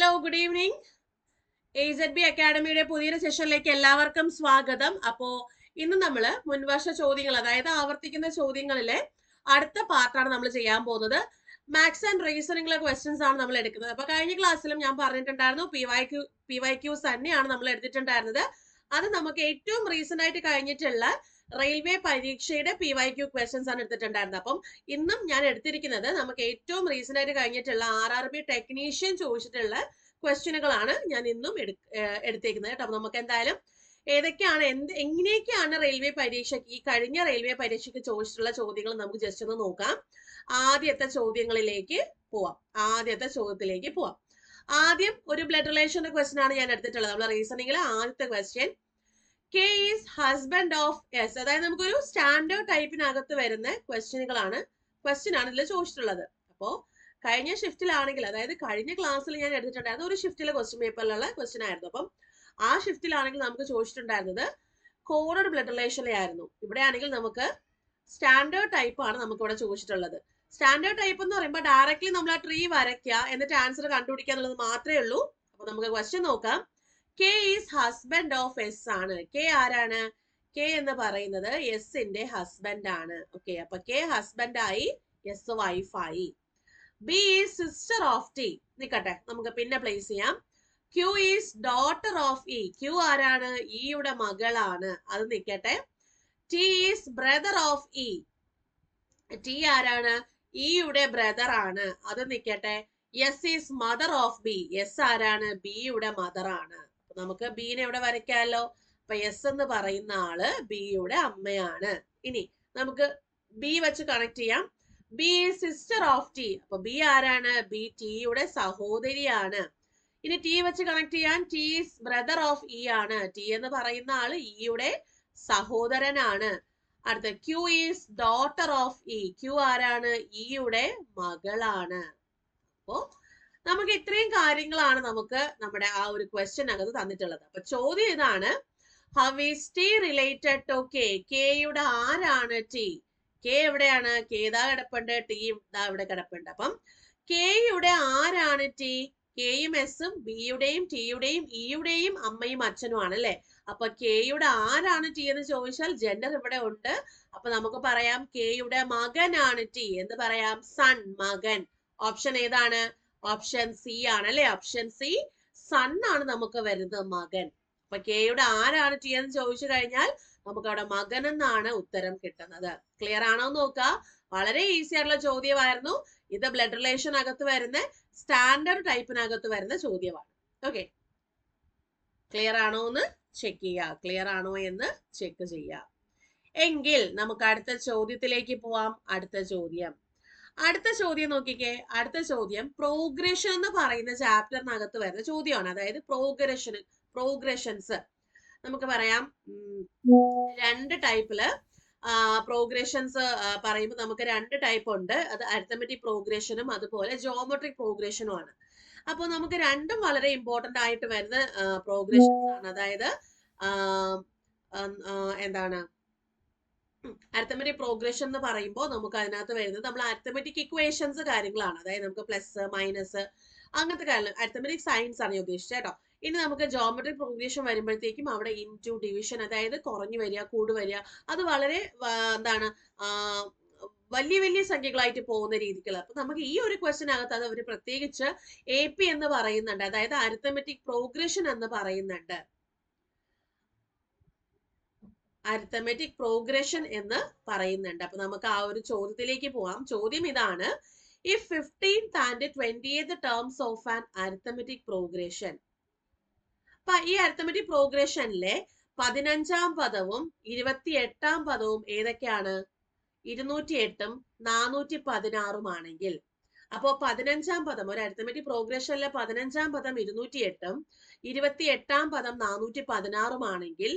Hello, good evening. AZB അക്കാഡമിയുടെ പുതിയൊരു സെഷനിലേക്ക് എല്ലാവർക്കും സ്വാഗതം. അപ്പോ ഇന്ന് നമ്മൾ മുൻവർഷ ചോദ്യങ്ങൾ, അതായത് ആവർത്തിക്കുന്ന ചോദ്യങ്ങളിലെ അടുത്ത പാർട്ടാണ് നമ്മൾ ചെയ്യാൻ പോകുന്നത്. മാത്സ് ആൻഡ് റീസണിംഗിലെ ക്വസ്റ്റ്യൻസ് ആണ് നമ്മൾ എടുക്കുന്നത്. അപ്പൊ കഴിഞ്ഞ ക്ലാസ്സിലും ഞാൻ പറഞ്ഞിട്ടുണ്ടായിരുന്നു PYQs തന്നെയാണ് നമ്മൾ എടുത്തിട്ടുണ്ടായിരുന്നത്. അത് നമുക്ക് ഏറ്റവും റീസെന്റ് ആയിട്ട് കഴിഞ്ഞിട്ടുള്ള റെയിൽവേ പരീക്ഷയുടെ PYQ ക്വസ്റ്റ്യൻസ് ആണ് എടുത്തിട്ടുണ്ടായിരുന്നത്. അപ്പം ഇന്നും ഞാൻ എടുത്തിരിക്കുന്നത് നമുക്ക് ഏറ്റവും റീസെന്റ് ആയിട്ട് കഴിഞ്ഞിട്ടുള്ള RRB ടെക്നീഷ്യൻ ചോദിച്ചിട്ടുള്ള ക്വസ്റ്റ്യനുകളാണ് ഞാൻ ഇന്നും എടുത്തേക്കുന്നത് കേട്ടോ. അപ്പൊ നമുക്ക് എന്തായാലും ഏതൊക്കെയാണ് എങ്ങനെയൊക്കെയാണ് റെയിൽവേ പരീക്ഷയ്ക്ക്, ഈ കഴിഞ്ഞ റെയിൽവേ പരീക്ഷയ്ക്ക് ചോദിച്ചിട്ടുള്ള ചോദ്യങ്ങൾ നമുക്ക് ജസ്റ്റ് ഒന്ന് നോക്കാം. ആദ്യത്തെ ചോദ്യത്തിലേക്ക് പോവാം. ആദ്യം ഒരു ബ്ലഡ് റിലേഷന്റെ ക്വസ്റ്റ്യൻ ആണ് ഞാൻ എടുത്തിട്ടുള്ളത്. നമ്മൾ റീസണിങ്ങിലെ ആദ്യത്തെ question, K is husband of S. അതായത് നമുക്കൊരു സ്റ്റാൻഡേർഡ് ടൈപ്പിനകത്ത് വരുന്ന ക്വസ്റ്റ്യൻ ആണ് ഇതിൽ ചോദിച്ചിട്ടുള്ളത്. അപ്പോ കഴിഞ്ഞ ഷിഫ്റ്റിലാണെങ്കിൽ, അതായത് കഴിഞ്ഞ ക്ലാസ്സിൽ ഞാൻ എടുത്തിട്ടുണ്ടായിരുന്ന ഒരു ഷിഫ്റ്റിലെ ക്വസ്റ്റ്യൻ പേപ്പറിലുള്ള ക്വസ്റ്റ്യൻ ആയിരുന്നു. അപ്പം ആ ഷിഫ്റ്റിലാണെങ്കിൽ നമുക്ക് ചോദിച്ചിട്ടുണ്ടായിരുന്നത് കോഡഡ് ബ്ലഡ് റിലേഷനിലെ ആയിരുന്നു. ഇവിടെ ആണെങ്കിൽ നമുക്ക് സ്റ്റാൻഡേർഡ് ടൈപ്പ് ആണ് നമുക്ക് ഇവിടെ ചോദിച്ചിട്ടുള്ളത്. സ്റ്റാൻഡേർഡ് ടൈപ്പ് എന്ന് പറയുമ്പോൾ ഡയറക്ട്ലി നമ്മൾ ആ ട്രീ വരയ്ക്കുക, എന്നിട്ട് ആൻസർ കണ്ടുപിടിക്കുക എന്നുള്ളത് മാത്രമേ ഉള്ളൂ. അപ്പൊ നമുക്ക് ക്വസ്റ്റ്യൻ നോക്കാം. K is husband of S ആണ്. കെ ആരാണ്? കെ എന്ന് പറയുന്നത് എസിന്റെ ഹസ്ബൻഡ് ആണ്. ഓക്കെ, അപ്പൊ കെ ഹസ്ബൻഡ് ആയി, എസ് വൈഫായി. B is sister of T. നിക്കട്ടെ, നമുക്ക് പിന്നെ പ്ലേസ് ചെയ്യാം. Q is daughter of E. Q ആരാണ്? ഇയുടെ മകളാണ്, അത് നിക്കട്ടെ. T is brother of E. T ആരാണ്? ഇയുടെ ബ്രദർ ആണ്, അത് നിക്കട്ടെ. S is mother of B. S ആരാണ്? ബിയുടെ മദർ ആണ്. നമുക്ക് ബീനെ ഇവിടെ വരയ്ക്കാമല്ലോ. അപ്പൊ എസ് എന്ന് പറയുന്ന ആള് ബിയുടെ അമ്മയാണ്. ഇനി നമുക്ക് ബി വെച്ച് കണക്ട് ചെയ്യാം. B sister of T. അപ്പൊ ബി ആരാണ്? ബി ടിയുടെ സഹോദരിയാണ്. ഇനി ടി വെച്ച് കണക്ട് ചെയ്യാൻ, T is brother of E ആണ്. ടി എന്ന് പറയുന്ന ആള് ഇയുടെ സഹോദരനാണ്. അടുത്ത Q is daughter of E. Q ആരാണ്? ഇയുടെ മകളാണ്. അപ്പോ നമുക്ക് ഇത്രയും കാര്യങ്ങളാണ് നമുക്ക് നമ്മുടെ ആ ഒരു ക്വസ്റ്റ്യൻ അകത്ത് തന്നിട്ടുള്ളത്. അപ്പൊ ചോദ്യം ഇതാണ്, how is T related to K. കെയുടെ ആരാണ് ടി? കെ എവിടെയാണ്? കെ ഇതാ കിടപ്പുണ്ട്, ടി ഇതാ ഇവിടെ കിടപ്പുണ്ട്. അപ്പം കെയുടെ ആരാണ് ടി? കെയും എസും ബിയുടെയും ടിയുടെയും ഇയുടെയും അമ്മയും അച്ഛനും ആണ് അല്ലെ. അപ്പൊ കെയുടെ ആരാണ് ടി എന്ന് ചോദിച്ചാൽ ജെൻഡർ ഇവിടെ ഉണ്ട്. അപ്പൊ നമുക്ക് പറയാം കെയുടെ മകനാണ് ടി. എന്ന് പറയാം? സൺ, മകൻ. ഓപ്ഷൻ ഏതാണ്? ഓപ്ഷൻ സി ആണ് അല്ലെ. ഓപ്ഷൻ സി, സൺ ആണ് നമുക്ക് വരുന്നത്, മകൻ. അപ്പൊ കെയുടെ ആരാണ് ടി എന്ന് ചോദിച്ചു കഴിഞ്ഞാൽ നമുക്ക് അവിടെ മകൻ എന്നാണ് ഉത്തരം കിട്ടുന്നത്. ക്ലിയർ ആണോ നോക്കുക. വളരെ ഈസി ആയിട്ടുള്ള ചോദ്യമായിരുന്നു ഇത്. ബ്ലഡ് റിലേഷൻ അകത്ത് വരുന്ന സ്റ്റാൻഡേർഡ് ടൈപ്പിനകത്ത് വരുന്ന ചോദ്യമാണ്. ഓക്കെ, ക്ലിയർ ആണോ എന്ന് ചെക്ക് ചെയ്യുക. ക്ലിയർ ആണോ എന്ന് ചെക്ക് ചെയ്യുക. എങ്കിൽ നമുക്ക് അടുത്ത ചോദ്യത്തിലേക്ക് പോവാം. അടുത്ത ചോദ്യം നോക്കിക്കേ. അടുത്ത ചോദ്യം പ്രോഗ്രഷൻ എന്ന് പറയുന്ന ചാപ്റ്ററിനകത്ത് വരുന്ന ചോദ്യമാണ്. അതായത് പ്രോഗ്രഷൻസ് നമുക്ക് പറയാം. രണ്ട് ടൈപ്പില് പ്രോഗ്രഷൻസ് പറയുമ്പോൾ നമുക്ക് രണ്ട് ടൈപ്പ് ഉണ്ട്. അത് അരിത്തമെറ്റിക് പ്രോഗ്രഷനും അതുപോലെ ജോമെട്രിക് പ്രോഗ്രഷനും ആണ്. അപ്പോൾ നമുക്ക് രണ്ടും വളരെ ഇമ്പോർട്ടന്റ് ആയിട്ട് വരുന്ന പ്രോഗ്രഷൻസ് ആണ്. അതായത് എന്താണ് അരിത്തമെറ്റിക് പ്രോഗ്രഷൻ എന്ന് പറയുമ്പോൾ നമുക്ക് അതിനകത്ത് വരുന്നത് നമ്മൾ അരിത്തമെറ്റിക് ഇക്വേഷൻസ് കാര്യങ്ങളാണ്. അതായത് നമുക്ക് പ്ലസ് മൈനസ് അങ്ങനത്തെ കാര്യങ്ങൾ, അരിത്തമെറ്റിക് സയൻസ് ആണ് ഞാൻ ഉദ്ദേശിച്ചത് കേട്ടോ. ഇനി നമുക്ക് ജോമെട്രിക് പ്രോഗ്രഷൻ വരുമ്പോഴത്തേക്കും അവിടെ ഇൻടു, ഡിവിഷൻ, അതായത് കുറഞ്ഞു വരിക, കൂട് വരിക, അത് വളരെ വലിയ സംഖ്യകളായിട്ട് പോകുന്ന രീതിക്കുള്ള. അപ്പൊ നമുക്ക് ഈ ഒരു ക്വസ്റ്റ്യൻ അകത്ത് അത് അവർ പ്രത്യേകിച്ച് AP എന്ന് പറയുന്നുണ്ട്. അതായത് അരിത്തമെറ്റിക് പ്രോഗ്രഷൻ എന്ന് പറയുന്നുണ്ട്. അരിത്തമെറ്റിക് പ്രോഗ്രഷൻ എന്ന് പറയുന്നുണ്ട്. അപ്പൊ നമുക്ക് ആ ഒരു ചോദ്യത്തിലേക്ക് പോവാം. ചോദ്യം ഇതാണ്, if 15th and 20th terms of an arithmetic progression. അപ്പൊ ഈ അരിത്തമെറ്റിക് പ്രോഗ്രഷനിലെ 15ാം പദവും 28ാം പദവും ഏതൊക്കെയാണ്? 208ഉം 416ഉം ആണെങ്കിൽ, അപ്പോ 15ാം പദം, ഒരു അരിത്തമെറ്റിക് പ്രോഗ്രഷനിലെ 15ാം പദം 208ഉം 28ാം പദം 416ഉം ആണെങ്കിൽ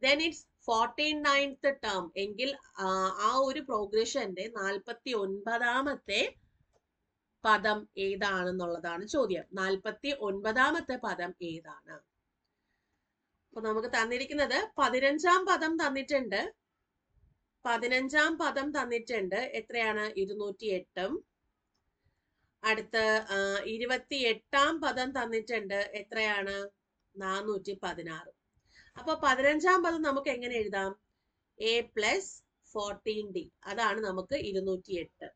then it's 49th term. എങ്കിൽ ആ ഒരു പ്രോഗ്രഷന്റെ 49ാമത്തെ പദം ഏതാണെന്നുള്ളതാണ് ചോദ്യം. 49ാമത്തെ പദം ഏതാണ്? അപ്പൊ നമുക്ക് തന്നിരിക്കുന്നത് 15ാം പദം തന്നിട്ടുണ്ട്. 15ാം പദം തന്നിട്ടുണ്ട്. എത്രയാണ്? 208ഉം അടുത്ത 28-ാം പദം തന്നിട്ടുണ്ട്. എത്രയാണ്? 416. അപ്പൊ 15-ാം പദം നമുക്ക് എങ്ങനെ എഴുതാം? a plus 14d. അതാണ് നമുക്ക് 208.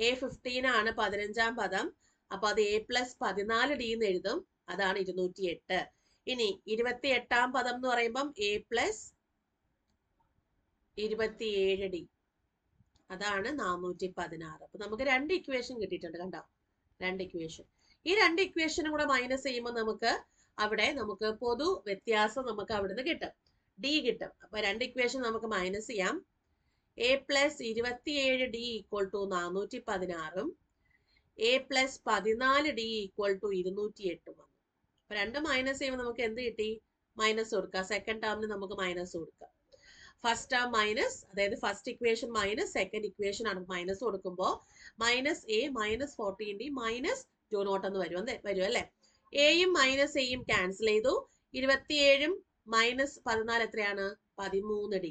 A15 ആണ് 15-ാം പദം. അപ്പൊ അത് a പ്ലസ് 14d എന്ന് എഴുതും. അതാണ് 208. ഇനി 28-ാം പദം എന്ന് പറയുമ്പം a പ്ലസ് 27d. അതാണ് 416. അപ്പൊ നമുക്ക് 2 ഇക്വേഷൻ കിട്ടിയിട്ടുണ്ട്. കണ്ടോ? 2 ഇക്വേഷൻ. ഈ 2 ഇക്വേഷനും കൂടെ മൈനസ് ചെയ്യുമ്പോൾ നമുക്ക് പൊതു വ്യത്യാസം നമുക്ക് അവിടുന്ന് കിട്ടും. ഡി കിട്ടും. അപ്പൊ 2 ഇക്വേഷൻ നമുക്ക് മൈനസ് ചെയ്യാം. a plus 27d equal to 416 a plus 14d equal to 208 വന്നു. അപ്പൊ 2 മൈനസ് ചെയ്യുമ്പോൾ നമുക്ക് എന്ത് കിട്ടി? മൈനസ് കൊടുക്കാം. സെക്കൻഡ് ടേമിന് നമുക്ക് മൈനസ് കൊടുക്കാം. ഫസ്റ്റ് ടേം മൈനസ്, അതായത് first equation minus second equation ആണ്. മൈനസ് കൊടുക്കുമ്പോൾ minus a minus 14d minus 2 എന്ന് വരും അല്ലെ? എയും മൈനസ് എയും ക്യാൻസൽ ചെയ്തു. 27 മൈനസ് 14 എത്രയാണ്? 13d,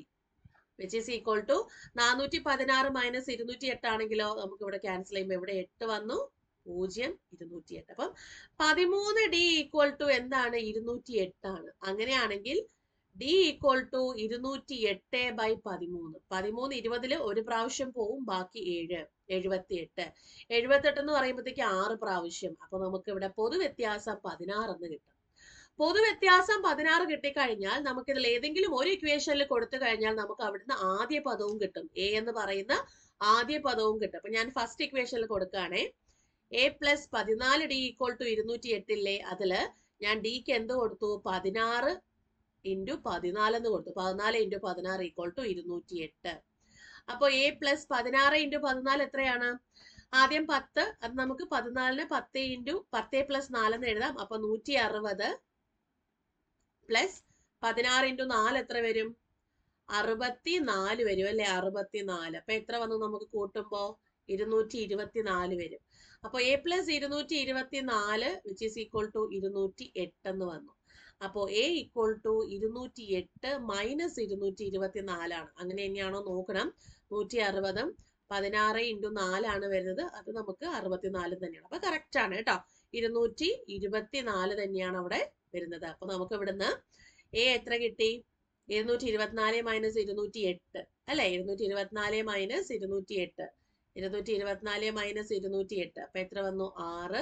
which is equal to 416 minus 208 ആണെങ്കിലോ നമുക്ക് ഇവിടെ ക്യാൻസൽ ചെയ്യുമ്പോൾ ഇവിടെ 8 വന്നു. 0, 208. അപ്പം 13d ഈക്വൽ ടു എന്താണ്? 208 ആണ്. അങ്ങനെയാണെങ്കിൽ d ഈക്വൽ ടു 208/13. 13 20 ഒരു പ്രാവശ്യം പോവും, ബാക്കി 7, 78. 78 എന്ന് പറയുമ്പോഴത്തേക്ക് 6 പ്രാവശ്യം. അപ്പൊ നമുക്ക് ഇവിടെ പൊതുവ്യത്യാസം 16 എന്ന് കിട്ടും. പൊതുവ്യത്യാസം 16 കിട്ടിക്കഴിഞ്ഞാൽ നമുക്ക് ഇതിൽ ഏതെങ്കിലും ഒരു ഇക്വേഷനിൽ കൊടുത്തു കഴിഞ്ഞാൽ നമുക്ക് അവിടുന്ന് ആദ്യ പദവും കിട്ടും. a എന്ന് പറയുന്ന ആദ്യ പദവും കിട്ടും. അപ്പൊ ഞാൻ ഫസ്റ്റ് ഇക്വേഷനിൽ കൊടുക്കുകയാണെ a plus 14d equal to 208 ഇല്ലേ? അതില് ഞാൻ ഡിക്ക് എന്ത് കൊടുത്തു? 16 ഇൻറ്റു 14 എന്ന് കൊടുത്തു. 14 ഇൻറ്റു 16 ഈക്വൽ ടു 208. അപ്പൊ a പ്ലസ് 16 ഇൻറ്റു 14 എത്രയാണ്? ആദ്യം 10, അത് നമുക്ക് 14 10 ഇൻറ്റു 10 പ്ലസ് 4 എന്ന് എഴുതാം. അപ്പൊ 160 പ്ലസ് 16 ഇൻറ്റു 4 എത്ര വരും? 64 വരും അല്ലെ? 64. അപ്പൊ എത്ര വന്നു നമുക്ക് കൂട്ടുമ്പോ? 224 വരും. അപ്പൊ a plus 224 which is equal to 208 എന്ന് വന്നു. അപ്പോ a ഈക്വൽ ടു 208 മൈനസ് 224 ആണ്. അങ്ങനെ തന്നെയാണോ നോക്കണം. 160 16 ഇൻറ്റു 4 ആണ് വരുന്നത്. അത് നമുക്ക് 64 തന്നെയാണ്. അപ്പൊ കറക്റ്റ് ആണ് കേട്ടോ. 224 തന്നെയാണ് അവിടെ വരുന്നത്. അപ്പൊ നമുക്ക് ഇവിടുന്ന് a എത്ര കിട്ടി? 224 മൈനസ് 208 അല്ലെ? 224 മൈനസ് 208. 224 മൈനസ് 208. അപ്പൊ എത്ര വന്നു? 6,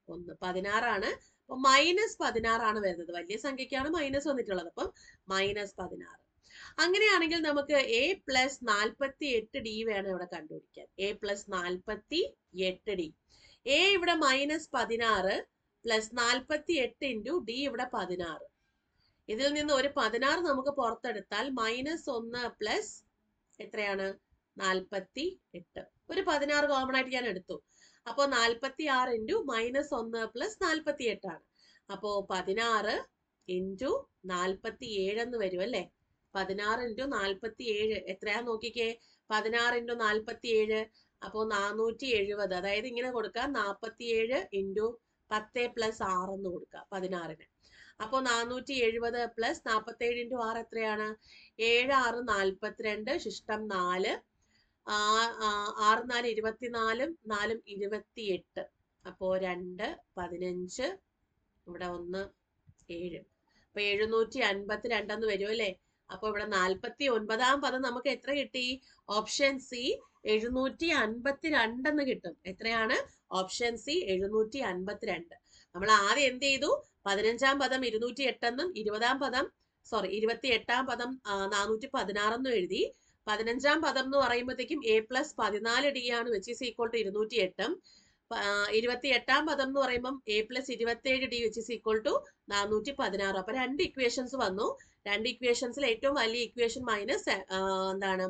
1, 16 ആണ്. അപ്പൊ മൈനസ് 16 ആണ് വരുന്നത്. വലിയ സംഖ്യക്കാണ് മൈനസ് വന്നിട്ടുള്ളത്. അപ്പം മൈനസ് 16. അങ്ങനെയാണെങ്കിൽ നമുക്ക് a പ്ലസ് 48d വേണം ഇവിടെ കണ്ടുപിടിക്കാൻ. a plus 48d. a ഇവിടെ മൈനസ് 16 പ്ലസ് 48 ഇൻറ്റു d ഇവിടെ 16. ഇതിൽ നിന്ന് ഒരു 16 നമുക്ക് പുറത്തെടുത്താൽ മൈനസ് 1 പ്ലസ് എത്രയാണ്? 48. ഒരു 16 കോമൺ ആയിട്ട് ഞാൻ എടുത്തു. അപ്പോ 46 ഇൻറ്റു മൈനസ് 1 പ്ലസ് 48 ആണ്. അപ്പോ 16 ഇൻറ്റു 47 എന്ന് വരും അല്ലെ? 16 ഇൻറ്റു 47 എത്രയാ നോക്കിക്കേ? 16 ഇൻറ്റു 47 അപ്പോ 470. അതായത് ഇങ്ങനെ കൊടുക്കാം, 47 ഇൻറ്റു 10 പ്ലസ് 6 എന്ന് കൊടുക്കാം 16-ന്. അപ്പോ 470 പ്ലസ് 47 ഇൻറ്റു 6 എത്രയാണ്? 7 6 42, ശിഷ്ടം 4, 6 4 24, 4 28. അപ്പോ 2 15, ഇവിടെ 1 7. അപ്പൊ 752 എന്ന് വരും അല്ലെ? അപ്പൊ ഇവിടെ 49-ാം പദം നമുക്ക് എത്ര കിട്ടി? ഓപ്ഷൻ സി 752 എന്ന് കിട്ടും. എത്രയാണ്? Option C 752. നമ്മൾ ആദ്യം എന്ത് ചെയ്തു? 15-ാം പദം 208 എന്നും 28-ാം പദം 416 എന്നും എഴുതി. 15-ാം പദം എന്ന് പറയുമ്പോഴത്തേക്കും a പ്ലസ് 14d ആണ്, വിച്ച് ഈസ് ഈക്വൽ ടു 208. 28-ാം പദം എന്ന് പറയുമ്പോൾ a plus 27d which is equal to 416. അപ്പൊ 2 ഇക്വേഷൻസ് വന്നു. 2 ഇക്വേഷൻസിൽ ഏറ്റവും വലിയ ഇക്വേഷൻ മൈനസ് എന്താണ്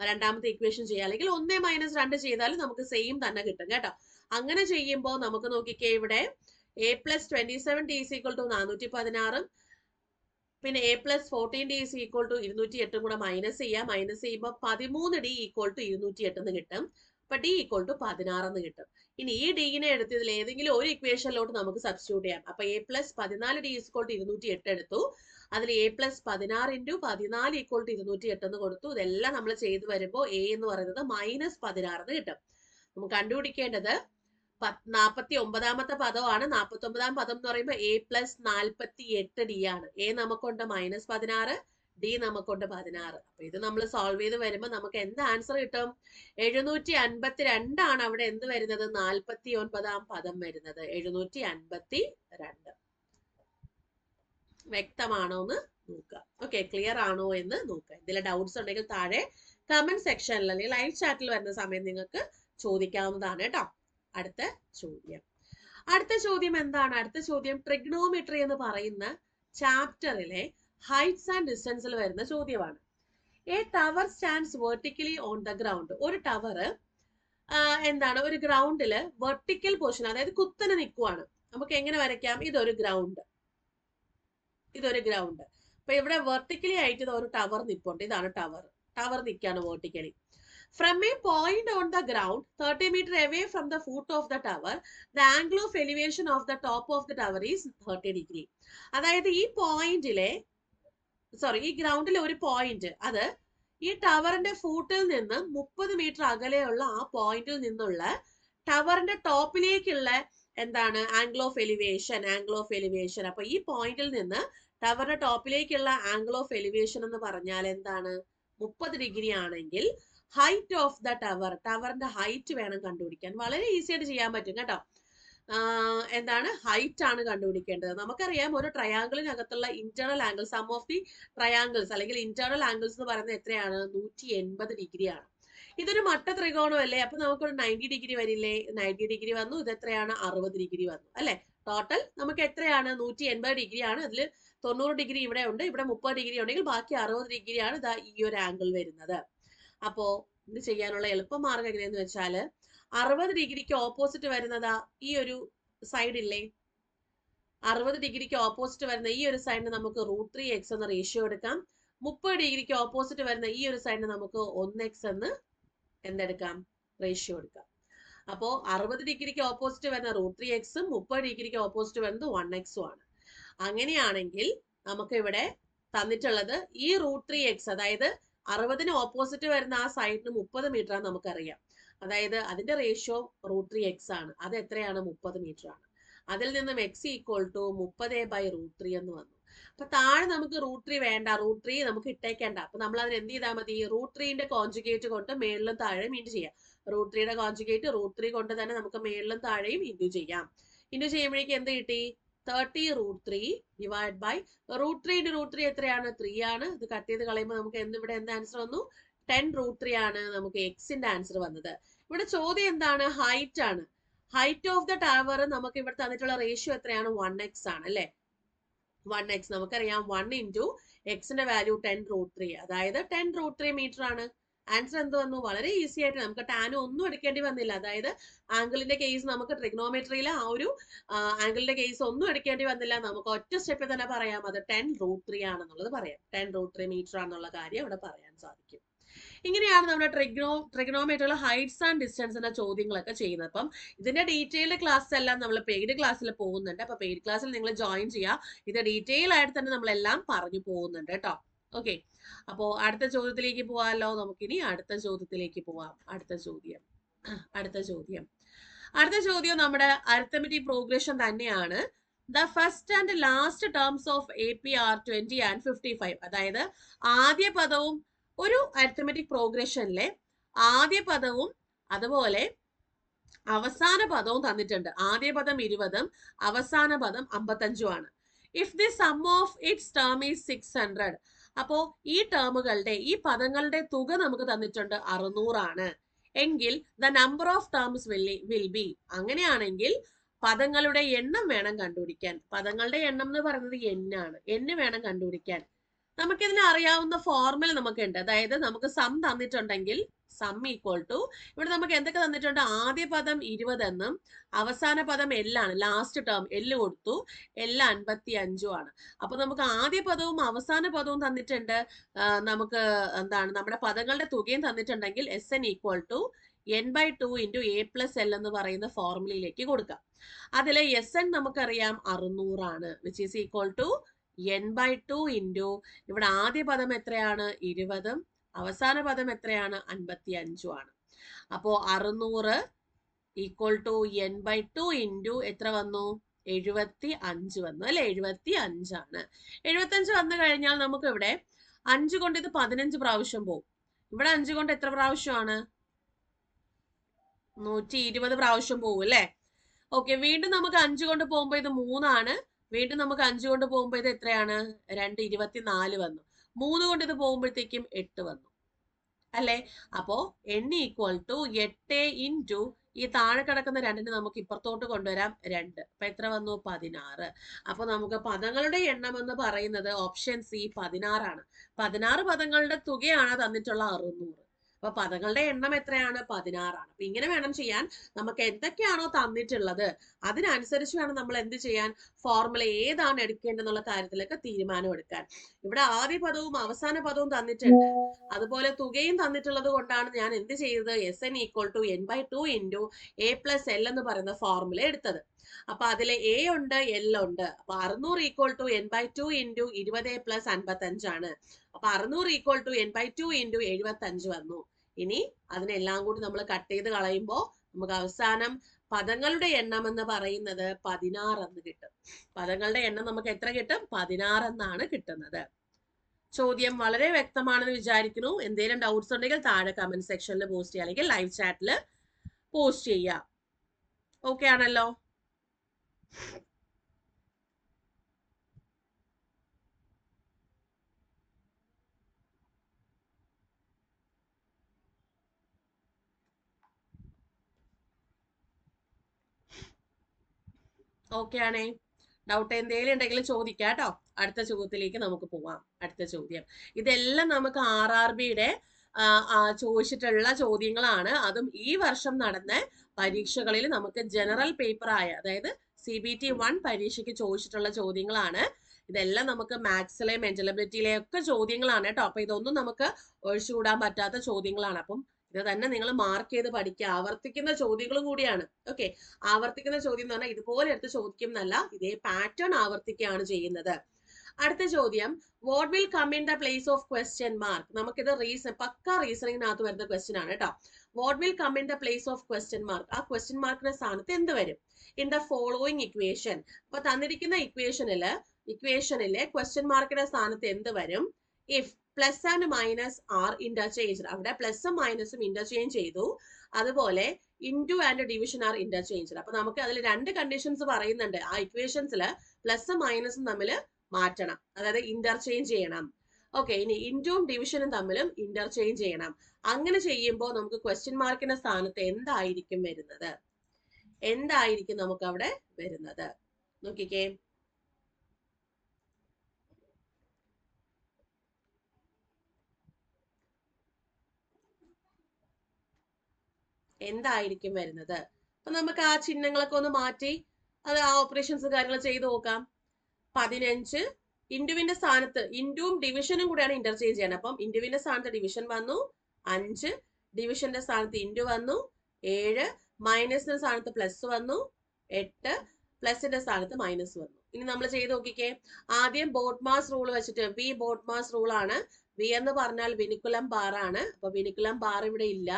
രണ്ടാമത്തെ ഇക്വേഷൻ ചെയ്യുക, അല്ലെങ്കിൽ 1 മൈനസ് 2 ചെയ്താലും നമുക്ക് സെയിം തന്നെ കിട്ടും കേട്ടോ. അങ്ങനെ ചെയ്യുമ്പോൾ നമുക്ക് നോക്കിക്കേ, ഇവിടെ a plus 27d is equal to 416, പിന്നെ a plus 14d is equal to 208 കൂടെ മൈനസ് ചെയ്യാം. മൈനസ് ചെയ്യുമ്പോൾ 13d ഈക്വൽ ടു 208 എന്ന് കിട്ടും. അപ്പൊ d ഈക്വൽ ടു 16 എന്ന് കിട്ടും. ഇനി ഈ ഡിനെ എടുത്ത് ഇതിൽ ഏതെങ്കിലും ഒരു ഇക്വേഷനിലോട്ട് നമുക്ക് സബ്സ്റ്റിറ്റ്യൂട്ട് ചെയ്യാം. അപ്പൊ a plus 14d equal to 208 എടുത്തു. അതിൽ a plus 16 into 14 equal to 208 എന്ന് കൊടുത്തു. ഇതെല്ലാം നമ്മൾ ചെയ്ത് വരുമ്പോൾ a എന്ന് പറയുന്നത് മൈനസ് 16 എന്ന് കിട്ടും. നമുക്ക് കണ്ടുപിടിക്കേണ്ടത് 49ാമത്തെ പദമാണ്. 49ാം പദം എന്ന് പറയുമ്പോൾ a + 48d ആണ്. a നമുക്കുണ്ട് -16, d നമുക്കുണ്ട് 16. അപ്പൊ ഇത് നമ്മൾ സോൾവ് ചെയ്ത് വരുമ്പോൾ നമുക്ക് എന്ത് ആൻസർ കിട്ടും? 752 ആണ് അവിടെ എന്ത് വരുന്നത്? 49ാം പദം വരുന്നത് 752. വ്യക്തമാണോ എന്ന് നോക്കുക. ഓക്കെ, ക്ലിയർ ആണോ എന്ന് നോക്കുക. ഇതിലെ ഡൗട്ട്സ് ഉണ്ടെങ്കിൽ താഴെ കമന്റ് സെക്ഷനിൽ അല്ലെങ്കിൽ ലൈവ് ചാറ്റിൽ വരുന്ന സമയം നിങ്ങൾക്ക് ചോദിക്കാവുന്നതാണ് കേട്ടോ. അടുത്ത ചോദ്യം എന്താണ്? അടുത്ത ചോദ്യം ട്രിഗ്നോമെട്രി എന്ന് പറയുന്ന ചാപ്റ്ററിലെ ഹൈറ്റ്സ് ആൻഡ് ഡിസ്റ്റൻസിൽ വരുന്ന ചോദ്യമാണ്. A tower stands vertically on the ground. ഒരു ടവർ എന്താണ് ഒരു ഗ്രൗണ്ടില് വെർട്ടിക്കൽ പൊസിഷൻ, അതായത് കുത്തനെ നിൽക്കുവാണ്. നമുക്ക് എങ്ങനെ വരയ്ക്കാം? ഇതൊരു ഗ്രൗണ്ട്. അപ്പൊ ഇവിടെ വെർട്ടിക്കലി ആയിട്ട് ഒരു ടവർ നിൽപ്പുണ്ട്. ഇതാണ് ടവർ നിൽക്കാണ് vertically. From a point on the ground 30 meter away from the foot of the tower, the angle of elevation of the top of the tower is 30 degree. അതായത് ഈ ഗ്രൗണ്ടിലെ ഒരു പോയിന്റ്, അത് ഈ ടവറിന്റെ ഫൂട്ടിൽ നിന്ന് 30 മീറ്റർ അകലെയുള്ള ആ പോയിന്റിൽ നിന്നുള്ള ടവറിന്റെ ടോപ്പിലേക്കുള്ള എന്താണ്? Angle of elevation. അപ്പൊ ഈ പോയിന്റിൽ നിന്ന് ടവറിന്റെ ടോപ്പിലേക്കുള്ള ആംഗിൾ ഓഫ് എലിവേഷൻ എന്ന് പറഞ്ഞാൽ എന്താണ്? 30 ഡിഗ്രി ആണെങ്കിൽ ഹൈറ്റ് ഓഫ് ദ ടവറിന്റെ ഹൈറ്റ് വേണം കണ്ടുപിടിക്കാൻ. വളരെ ഈസി ആയിട്ട് ചെയ്യാൻ പറ്റും കേട്ടോ. എന്താണ്? ഹൈറ്റ് ആണ് കണ്ടുപിടിക്കേണ്ടത്. നമുക്കറിയാം ഒരു ട്രയാങ്കിളിനകത്തുള്ള internal angle, sum of the triangles അല്ലെങ്കിൽ ഇന്റേണൽ ആംഗിൾസ് എന്ന് പറയുന്നത് എത്രയാണ്? 180 ഡിഗ്രി ആണ്. ഇതൊരു മട്ട ത്രികോണം അല്ലേ? അപ്പൊ നമുക്കൊരു 90 ഡിഗ്രി വരില്ലേ? 90 ഡിഗ്രി വന്നു. ഇത് എത്രയാണ്? 60 ഡിഗ്രി വന്നു അല്ലെ? ടോട്ടൽ നമുക്ക് എത്രയാണ്? 180 ഡിഗ്രി ആണ്. അതിൽ 90 ഡിഗ്രി ഇവിടെ ഉണ്ട്, ഇവിടെ 30 ഡിഗ്രി ഉണ്ടെങ്കിൽ ബാക്കി 60 ഡിഗ്രിയാണ് ഇതാ ഈ ഒരു ആംഗിൾ വരുന്നത്. അപ്പോ ഇത് ചെയ്യാനുള്ള എളുപ്പമാർഗം എങ്ങനെയെന്ന് വെച്ചാല് 60 ഡിഗ്രിക്ക് ഓപ്പോസിറ്റ് വരുന്നതാ ഈ ഒരു സൈഡ് ഇല്ലേ? 60 ഡിഗ്രിക്ക് ഓപ്പോസിറ്റ് വരുന്ന ഈ ഒരു സൈഡിന് നമുക്ക് √3x എന്ന റേഷ്യോ എടുക്കാം. 30 ഡിഗ്രിക്ക് ഓപ്പോസിറ്റ് വരുന്ന ഈ ഒരു സൈഡിന് നമുക്ക് 1x എന്ന് എന്തെടുക്കാം? റേഷ്യോ എടുക്കാം. അപ്പോ 60 ഡിഗ്രിക്ക് ഓപ്പോസിറ്റ് വരുന്ന √3x, 30 ഡിഗ്രിക്ക് ഓപ്പോസിറ്റ് വരുന്നത് 1x ആണ്. അങ്ങനെയാണെങ്കിൽ നമുക്ക് ഇവിടെ തന്നിട്ടുള്ളത് ഈ √3x, അതായത് 60ന് ഓപ്പോസിറ്റ് വരുന്ന ആ സൈഡിന് 30 മീറ്റർ ആണ് നമുക്കറിയാം. അതായത് അതിന്റെ റേഷ്യോ √3x ആണ്. അത് എത്രയാണ്? 30 മീറ്റർ ആണ്. അതിൽ നിന്നും x = 30/√3 എന്ന് വന്നു. അപ്പൊ താഴെ നമുക്ക് √3 വേണ്ട, √3 നമുക്ക് ഇട്ടേക്കേണ്ട. അപ്പൊ നമ്മൾ അതിന് എന്ത് ചെയ്താൽ മതി? √3ന്റെ കോൺജുഗേറ്റ് കൊണ്ട് മേളിലും താഴെയും ഇൻറ്റു ചെയ്യാം. √3യുടെ കോൺജുഗേറ്റ് √3 കൊണ്ട് തന്നെ നമുക്ക് മേളിലും താഴെയും ഇൻറ്റു ചെയ്യാം. ഇൻറ്റു ചെയ്യുമ്പോഴേക്കും എന്ത് കിട്ടി? 30√3 ഡിവൈഡ് ബൈ √3 × √3 എത്രയാണ്? 3 ആണ്. ഇത് കട്ട് ചെയ്ത് കളയുമ്പോൾ നമുക്ക് ഇവിടെ എന്ത് ആൻസർ വന്നു? 10√3 ആണ് നമുക്ക് എക്സിന്റെ ആൻസർ വന്നത്. ഇവിടെ ചോദ്യം എന്താണ്? ഹൈറ്റ് ആണ്. ഹൈറ്റ് ഓഫ് ദ ടവർ നമുക്ക് ഇവിടെ തന്നിട്ടുള്ള റേഷ്യോ എത്രയാണ്? 1x ആണ് അല്ലെ? 1x നമുക്കറിയാം. 1 × എക്സിന്റെ വാല്യൂ 10√3, അതായത് 10√3 മീറ്റർ ആണ്. ആൻസർ എന്ത് വന്നു? വളരെ ഈസി ആയിട്ട് നമുക്ക് ടാനും ഒന്നും എടുക്കേണ്ടി വന്നില്ല. അതായത് ആംഗിളിന്റെ കേസ് നമുക്ക് ട്രിഗ്നോമെട്രിയിലെ ആ ഒരു ആംഗിളിന്റെ കേസ് ഒന്നും എടുക്കേണ്ടി വന്നില്ല. നമുക്ക് ഒറ്റ സ്റ്റെപ്പിൽ തന്നെ പറയാം അത് 10√3 ആണെന്നുള്ളത് പറയാം. 10√3 മീറ്റർ ആണെന്നുള്ള കാര്യം അവിടെ പറയാൻ സാധിക്കും. ഇങ്ങനെയാണ് നമ്മുടെ ട്രിഗ്നോമെട്രിയിലെ ഹൈറ്റ്സ് ആൻഡ് ഡിസ്റ്റൻസിന്റെ ചോദ്യങ്ങളൊക്കെ ചെയ്യുന്നത്. അപ്പം ഇതിന്റെ ഡീറ്റെയിൽഡ് ക്ലാസ് എല്ലാം നമ്മൾ പെയ്ഡ് ക്ലാസ്സിൽ പോകുന്നുണ്ട്. അപ്പൊ പെയ്ഡ് ക്ലാസ്സിൽ നിങ്ങൾ ജോയിൻ ചെയ്യുക. ഇത് ഡീറ്റെയിൽ ആയിട്ട് തന്നെ നമ്മളെല്ലാം പറഞ്ഞു പോകുന്നുണ്ട് കേട്ടോ. ഓക്കെ, അപ്പോ അടുത്ത ചോദ്യത്തിലേക്ക് പോവാമല്ലോ. നമുക്കിനി അടുത്ത ചോദ്യത്തിലേക്ക് പോവാം. അടുത്ത ചോദ്യം നമ്മുടെ അരിത്തമെറ്റിക് പ്രോഗ്രഷൻ തന്നെയാണ്. The first and last terms of APR 20 and 55. അതായത് ആദ്യ പദവും ഒരു അരിത്തമെറ്റിക് പ്രോഗ്രഷനിലെ ആദ്യ പദവും അതുപോലെ അവസാന പദവും തന്നിട്ടുണ്ട്. ആദ്യ പദം 20ഉം അവസാന പദം 55ഉം ആണ്. If the sum of its term is 600. അപ്പോ ഈ പദങ്ങളുടെ തുക നമുക്ക് തന്നിട്ടുണ്ട് 600 ആണ് എങ്കിൽ the number of terms will be. അങ്ങനെയാണെങ്കിൽ പദങ്ങളുടെ എണ്ണം വേണം കണ്ടുപിടിക്കാൻ. പദങ്ങളുടെ എണ്ണം എന്ന് പറയുന്നത് n ആണ്. n വേണം കണ്ടുപിടിക്കാൻ. നമുക്കിതിന് അറിയാവുന്ന ഫോർമുല നമുക്കുണ്ട്. അതായത് നമുക്ക് സം തന്നിട്ടുണ്ടെങ്കിൽ സം ഈക്വൽ ടു, ഇവിടെ നമുക്ക് എന്തൊക്കെ തന്നിട്ടുണ്ട്? ആദ്യ പദം 20 എന്നും അവസാന പദം L ആണ്. ലാസ്റ്റ് ടേം L കൊടുത്തു. L 55 ആണ്. അപ്പൊ നമുക്ക് ആദ്യ പദവും അവസാന പദവും തന്നിട്ടുണ്ട്. നമുക്ക് എന്താണ് നമ്മുടെ പദങ്ങളുടെ തുകയും തന്നിട്ടുണ്ടെങ്കിൽ SN equal to n/2 × A + L എന്ന് പറയുന്ന ഫോർമുലയിലേക്ക് കൊടുക്കാം. അതിലെ SN നമുക്കറിയാം 600 ആണ്. Which is equal to n/2 × ഇവിടെ ആദ്യ പദം എത്രയാണ്? 20ഉം അവസാന പദം എത്രയാണ്? 55ഉം ആണ്. അപ്പോ 600 ഈക്വൽ ടു n/2 ഇൻറ്റു എത്ര വന്നു 75 വന്നു അല്ലെ 75 ആണ്. 75 വന്നു കഴിഞ്ഞാൽ നമുക്ക് ഇവിടെ 5 കൊണ്ട് ഇത് 15 പ്രാവശ്യം പോകും. ഇവിടെ 5 കൊണ്ട് എത്ര പ്രാവശ്യമാണ് 120 പ്രാവശ്യം പോകും അല്ലെ. ഓക്കെ, വീണ്ടും നമുക്ക് 5 കൊണ്ട് പോകുമ്പോൾ ഇത് 3 ആണ്. വീണ്ടും നമുക്ക് 5 കൊണ്ട് പോകുമ്പോൾ ഇത് എത്രയാണ് 2 24 വന്നു. 3 കൊണ്ട് ഇത് പോകുമ്പോഴത്തേക്കും 8 വന്നു അല്ലെ. അപ്പോ n ഈക്വൽ ടു 8 ഇൻറ്റു ഈ താഴെ കിടക്കുന്ന 2 നമുക്ക് ഇപ്പുറത്തോട്ട് കൊണ്ടുവരാം 2. അപ്പൊ എത്ര വന്നു 16. അപ്പൊ നമുക്ക് പദങ്ങളുടെ എണ്ണം എന്ന് പറയുന്നത് ഓപ്ഷൻ സി 16 ആണ്. 16 പദങ്ങളുടെ തുകയാണ് തന്നിട്ടുള്ള 600. അപ്പൊ പദങ്ങളുടെ എണ്ണം എത്രയാണ് 16 ആണ്. അപ്പൊ ഇങ്ങനെ വേണം ചെയ്യാൻ. നമുക്ക് എന്തൊക്കെയാണോ തന്നിട്ടുള്ളത് അതിനനുസരിച്ച് വേണം നമ്മൾ എന്ത് ചെയ്യാൻ, ഫോർമുല ഏതാണ് എടുക്കേണ്ടതെന്നുള്ള കാര്യത്തിലൊക്കെ തീരുമാനം എടുക്കാൻ. ഇവിടെ ആദ്യ പദവും അവസാന പദവും തന്നിട്ടുണ്ട്, അതുപോലെ തുകയും തന്നിട്ടുള്ളത് കൊണ്ടാണ് ഞാൻ എന്ത് ചെയ്തത് Sn equal to n/2 into a+l എന്ന് പറയുന്ന ഫോർമുല എടുത്തത്. അപ്പൊ അതിൽ a ഉണ്ട് l ഉണ്ട്. അപ്പൊ 600 ഈക്വൽ ടു n/2 ഇൻറ്റു 20 + 55 ആണ്. അപ്പൊ 600 ഈക്വൽ ടു n/2 ഇൻറ്റു 75 വന്നു. ഇനി അതിനെല്ലാം കൂടി നമ്മൾ കട്ട് ചെയ്ത് കളയുമ്പോൾ നമുക്ക് അവസാനം പദങ്ങളുടെ എണ്ണം എന്ന് പറയുന്നത് 16 എന്ന് കിട്ടും. പദങ്ങളുടെ എണ്ണം നമുക്ക് എത്ര കിട്ടും 16 എന്നാണ് കിട്ടുന്നത്. ചോദ്യം വളരെ വ്യക്തമാണെന്ന് വിചാരിക്കുന്നു. എന്തെങ്കിലും ഡൗട്ട്സ് ഉണ്ടെങ്കിൽ താഴെ കമന്റ് സെക്ഷനിൽ പോസ്റ്റ് ചെയ്യുക, അല്ലെങ്കിൽ ലൈവ് ചാറ്റിൽ പോസ്റ്റ് ചെയ്യുക. ഓക്കെ ആണല്ലോ. ഓക്കെ ആണേ. ഡൗട്ട് എന്തെങ്കിലും ഉണ്ടെങ്കിൽ ചോദിക്കാം കേട്ടോ. അടുത്ത ചോദ്യത്തിലേക്ക് നമുക്ക് പോവാം. അടുത്ത ചോദ്യം ഇതെല്ലാം നമുക്ക് RRBയുടെ ചോദിച്ചിട്ടുള്ള ചോദ്യങ്ങളാണ്. അതും ഈ വർഷം നടന്ന പരീക്ഷകളിൽ നമുക്ക് ജനറൽ പേപ്പർ ആയ, അതായത് CBT 1 പരീക്ഷയ്ക്ക് ചോദിച്ചിട്ടുള്ള ചോദ്യങ്ങളാണ്. ഇതെല്ലാം നമുക്ക് മാത്സിലെയും മെന്റലബിലിറ്റിയിലെയും ഒക്കെ ചോദ്യങ്ങളാണ് കേട്ടോ. അപ്പൊ ഇതൊന്നും നമുക്ക് ഒഴിച്ചുകൂടാൻ പറ്റാത്ത ചോദ്യങ്ങളാണ്. അപ്പം ഇത് തന്നെ നിങ്ങൾ മാർക്ക് ചെയ്ത് പഠിക്കുക. ആവർത്തിക്കുന്ന ചോദ്യങ്ങളും കൂടിയാണ്. ഓക്കെ, ആവർത്തിക്കുന്ന ചോദ്യം എന്ന് പറഞ്ഞാൽ ഇതുപോലെ എടുത്ത് ചോദിക്കും എന്നല്ല, ഇതേ പാറ്റേൺ ആവർത്തിക്കുകയാണ് ചെയ്യുന്നത്. അടുത്ത ചോദ്യം, what will come in the place of question mark. നമുക്കിത് പക്ക റീസണിങ്ങിനകത്ത് വരുന്ന ക്വസ്റ്റ്യൻ ആണ് കേട്ടോ. What will come in the place of question mark. ആ ക്വസ്റ്റ്യൻ മാർക്കിന്റെ സ്ഥാനത്ത് എന്ത് വരും? In the following equation. അപ്പൊ തന്നിരിക്കുന്ന ഇക്വേഷനിലെ ക്വസ്റ്റ്യൻ മാർക്കിന്റെ സ്ഥാനത്ത് എന്ത് വരും? If plus and minus are interchange. അവിടെ പ്ലസും മൈനസും ഇന്റർചേഞ്ച് ചെയ്തു. അതുപോലെ into and division are interchange. അപ്പൊ നമുക്ക് അതിൽ 2 കണ്ടീഷൻസ് പറയുന്നുണ്ട്. ആ ഇക്വേഷൻസിൽ പ്ലസും മൈനസും തമ്മിൽ മാറ്റണം, അതായത് ഇന്റർചേഞ്ച് ചെയ്യണം. ഓക്കെ, ഇനി ഇൻറ്റും ഡിവിഷനും തമ്മിലും ഇന്റർചേഞ്ച് ചെയ്യണം. അങ്ങനെ ചെയ്യുമ്പോൾ നമുക്ക് ക്വസ്റ്റ്യൻ മാർക്കിന്റെ സ്ഥാനത്ത് എന്തായിരിക്കും വരുന്നത്? എന്തായിരിക്കും നമുക്ക് അവിടെ വരുന്നത്? നോക്കിക്കേ. എന്തായിരിക്കും വരുന്നത്? അപ്പൊ നമുക്ക് ആ ചിഹ്നങ്ങളൊക്കെ ഒന്ന് മാറ്റി അത് ആ ഓപ്പറേഷൻസ് കാര്യങ്ങൾ ചെയ്ത് നോക്കാം. 15 ഇൻറ്റുവിന്റെ സ്ഥാനത്ത് ഇൻറ്റും ഡിവിഷനും കൂടെയാണ് ഇന്റർചേഞ്ച് ചെയ്യണം. അപ്പം ഇൻറ്റുവിന്റെ സ്ഥാനത്ത് ഡിവിഷൻ വന്നു 5, ഡിവിഷന്റെ സ്ഥാനത്ത് ഇൻറ്റു വന്നു 7, മൈനസിന്റെ സ്ഥാനത്ത് പ്ലസ് വന്നു 8, പ്ലസിന്റെ സ്ഥാനത്ത് മൈനസ് വന്നു. ഇനി നമ്മൾ ചെയ്ത് നോക്കിക്കേ. ആദ്യം ബോട്ട്മാസ് റൂൾ വെച്ചിട്ട്, വി ബോട്ട്മാസ് റൂൾ ആണ്. വി എന്ന് പറഞ്ഞാൽ വിനിക്കുലം ബാർ ആണ്. അപ്പൊ വിനിക്കുലം ബാർ ഇവിടെ ഇല്ല,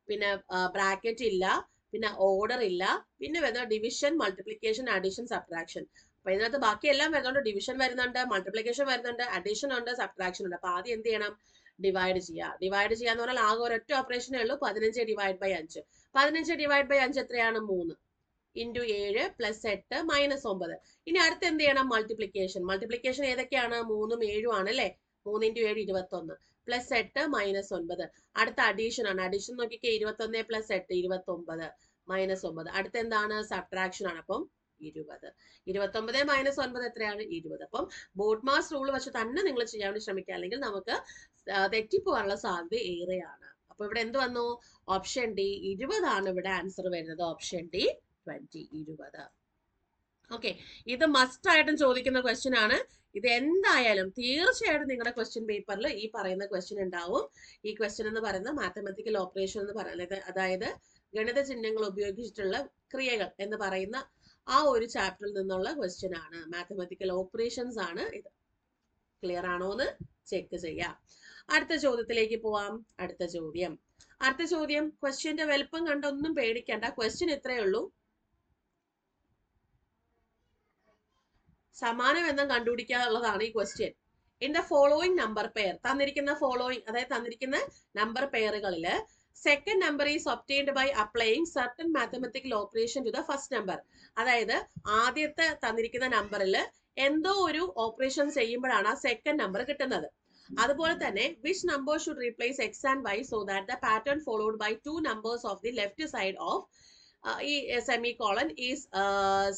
പിന്നെ ബ്രാക്കറ്റ് ഇല്ല, പിന്നെ ഓർഡർ ഇല്ല, പിന്നെ വരുന്ന ഡിവിഷൻ, മൾട്ടിപ്ലിക്കേഷൻ, അഡീഷൻ, സബ്ട്രാക്ഷൻ. അപ്പൊ ഇതിനകത്ത് ബാക്കിയെല്ലാം വരുന്നുണ്ട്. ഡിവിഷൻ വരുന്നുണ്ട്, മൾട്ടിപ്ലിക്കേഷൻ വരുന്നുണ്ട്, അഡീഷൻ ഉണ്ട്, സബ്ട്രാക്ഷൻ ഉണ്ട്. അപ്പൊ ആദ്യം എന്ത് ചെയ്യണം? ഡിവൈഡ് ചെയ്യുക. ഡിവൈഡ് ചെയ്യാന്ന് പറഞ്ഞാൽ ആകെ ഒരൊറ്റ ഓപ്പറേഷനേ ഉള്ളൂ. 15 ഡിവൈഡ് ബൈ 5. 15 ഡിവൈഡ് ബൈ 5 എത്രയാണ്? 3 ഇൻറ്റു 7 പ്ലസ് 8 മൈനസ് 9. ഇനി അടുത്ത് എന്ത് ചെയ്യണം? മൾട്ടിപ്ലിക്കേഷൻ. മൾട്ടിപ്ലിക്കേഷൻ ഏതൊക്കെയാണ്? 3ഉം 7ഉം ആണ് അല്ലെ. 3 ഇൻറ്റു 7 21 പ്ലസ് 8 മൈനസ് 9. അടുത്ത അഡീഷൻ ആണ്. അഡീഷൻ നോക്കിക്കേ. 21 പ്ലസ് 8 29 മൈനസ് 9. അടുത്ത എന്താണ്? സബ്ട്രാക്ഷൻ ആണ്. അപ്പം 20. 29 മൈനസ് 9 എത്രയാണ്? 20. അപ്പം ബോട്ട്മാസ് റൂൾ വെച്ച് തന്നെ നിങ്ങൾ ചെയ്യാൻ വേണ്ടി ശ്രമിക്കുക, അല്ലെങ്കിൽ നമുക്ക് തെറ്റിപ്പോകാനുള്ള സാധ്യത ഏറെയാണ്. അപ്പൊ ഇവിടെ എന്ത് വന്നു? ഓപ്ഷൻ ഡി 20 ആണ് ഇവിടെ ആൻസർ വരുന്നത്. Option D 20. ഓക്കെ, ഇത് മസ്റ്റ് ആയിട്ടും ചോദിക്കുന്ന ക്വസ്റ്റ്യൻ ആണ്. ഇത് എന്തായാലും തീർച്ചയായിട്ടും നിങ്ങളുടെ ക്വസ്റ്റ്യൻ പേപ്പറിൽ ഈ പറയുന്ന ക്വസ്റ്റ്യൻ ഉണ്ടാവും. ഈ ക്വസ്റ്റ്യൻ എന്ന് പറയുന്നത് മാത്തമാറ്റിക്കൽ ഓപ്പറേഷൻ എന്ന് പറയുന്നത്, അതായത് ഗണിത ചിഹ്നങ്ങൾ ഉപയോഗിച്ചിട്ടുള്ള ക്രിയകൾ എന്ന് പറയുന്ന ആ ഒരു ചാപ്റ്ററിൽ നിന്നുള്ള ക്വസ്റ്റ്യൻ ആണ്. മാത്തമാറ്റിക്കൽ ഓപ്പറേഷൻസ് ആണ് ഇത്. ക്ലിയർ ആണോ എന്ന് ചെക്ക് ചെയ്യാം. അടുത്ത ചോദ്യത്തിലേക്ക് പോവാം. അടുത്ത ചോദ്യം, അടുത്ത ചോദ്യം, ക്വസ്റ്റ്യന്റെ വലുപ്പം കണ്ടൊന്നും പേടിക്കണ്ട, ക്വസ്റ്റ്യൻ ഇത്രയേ ഉള്ളൂ. സമാനം എന്നും കണ്ടുപിടിക്കാനുള്ളതാണ് ഈ question. In the following number pair, തന്നിരിക്കുന്ന ഫോളോയിങ് അതായത് തന്നിരിക്കുന്ന നമ്പർ പെയറുകളിൽ second number is obtained by applying certain mathematical operation to the first number. അതായത് ആദ്യത്തെ തന്നിരിക്കുന്ന നമ്പറിൽ എന്തോ ഒരു ഓപ്പറേഷൻ ചെയ്യുമ്പോഴാണ് ആ സെക്കൻഡ് നമ്പർ കിട്ടുന്നത്. അതുപോലെ തന്നെ which number should replace X and Y so that the pattern followed by two numbers of the left side of ഈ semicolon is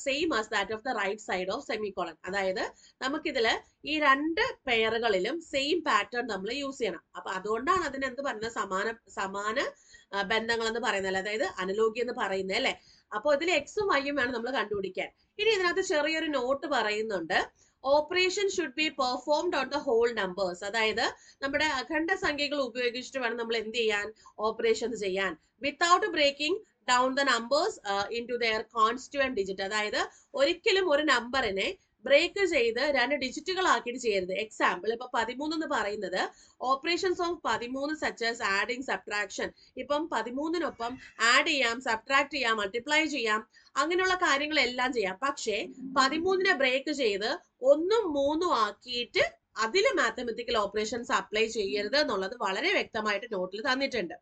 same as that of the right side of semicolon. അതായത് നമുക്കിതില് ഈ രണ്ട് പെയറുകളിലും same pattern നമ്മൾ use ചെയ്യണം. അപ്പൊ അതുകൊണ്ടാണ് അതിന് എന്ത് പറയുന്നത്, സമാന ബന്ധങ്ങൾ എന്ന് പറയുന്നത്, അതായത് അനലോഗി എന്ന് പറയുന്നത് അല്ലെ. അപ്പൊ ഇതിൽ എക്സും വൈയും വേണം നമ്മൾ കണ്ടുപിടിക്കാൻ. ഇനി ഇതിനകത്ത് ചെറിയൊരു നോട്ട് പറയുന്നുണ്ട്, operation should be performed on the whole numbers. അതായത് നമ്മുടെ അഖണ്ഡ സംഖ്യകൾ ഉപയോഗിച്ചിട്ട് വേണം നമ്മൾ എന്ത് ചെയ്യാൻ, ഓപ്പറേഷൻസ് ചെയ്യാൻ, without breaking down the numbers into their constituent digit. അതായത് ഒരിക്കലും ഒരു നമ്പറിനെ ബ്രേക്ക് ചെയ്ത് രണ്ട് ഡിജിറ്റുകൾ ആക്കിയിട്ട് ചെയ്യരുത്. എക്സാമ്പിൾ, ഇപ്പൊ 13 എന്ന് പറയുന്നത് operations of 13 such as adding, subtraction. ഇപ്പം 13നൊപ്പം ആഡ് ചെയ്യാം, സബ്ട്രാക്ട് ചെയ്യാം, മൾട്ടിപ്ലൈ ചെയ്യാം, അങ്ങനെയുള്ള കാര്യങ്ങളെല്ലാം ചെയ്യാം. പക്ഷേ 13നെ ബ്രേക്ക് ചെയ്ത് 1ഉം 3ഉം ആക്കിയിട്ട് അതിൽ മാത്തമെറ്റിക്കൽ ഓപ്പറേഷൻസ് അപ്ലൈ ചെയ്യരുത് എന്നുള്ളത് വളരെ വ്യക്തമായിട്ട് നോട്ടിൽ തന്നിട്ടുണ്ട്.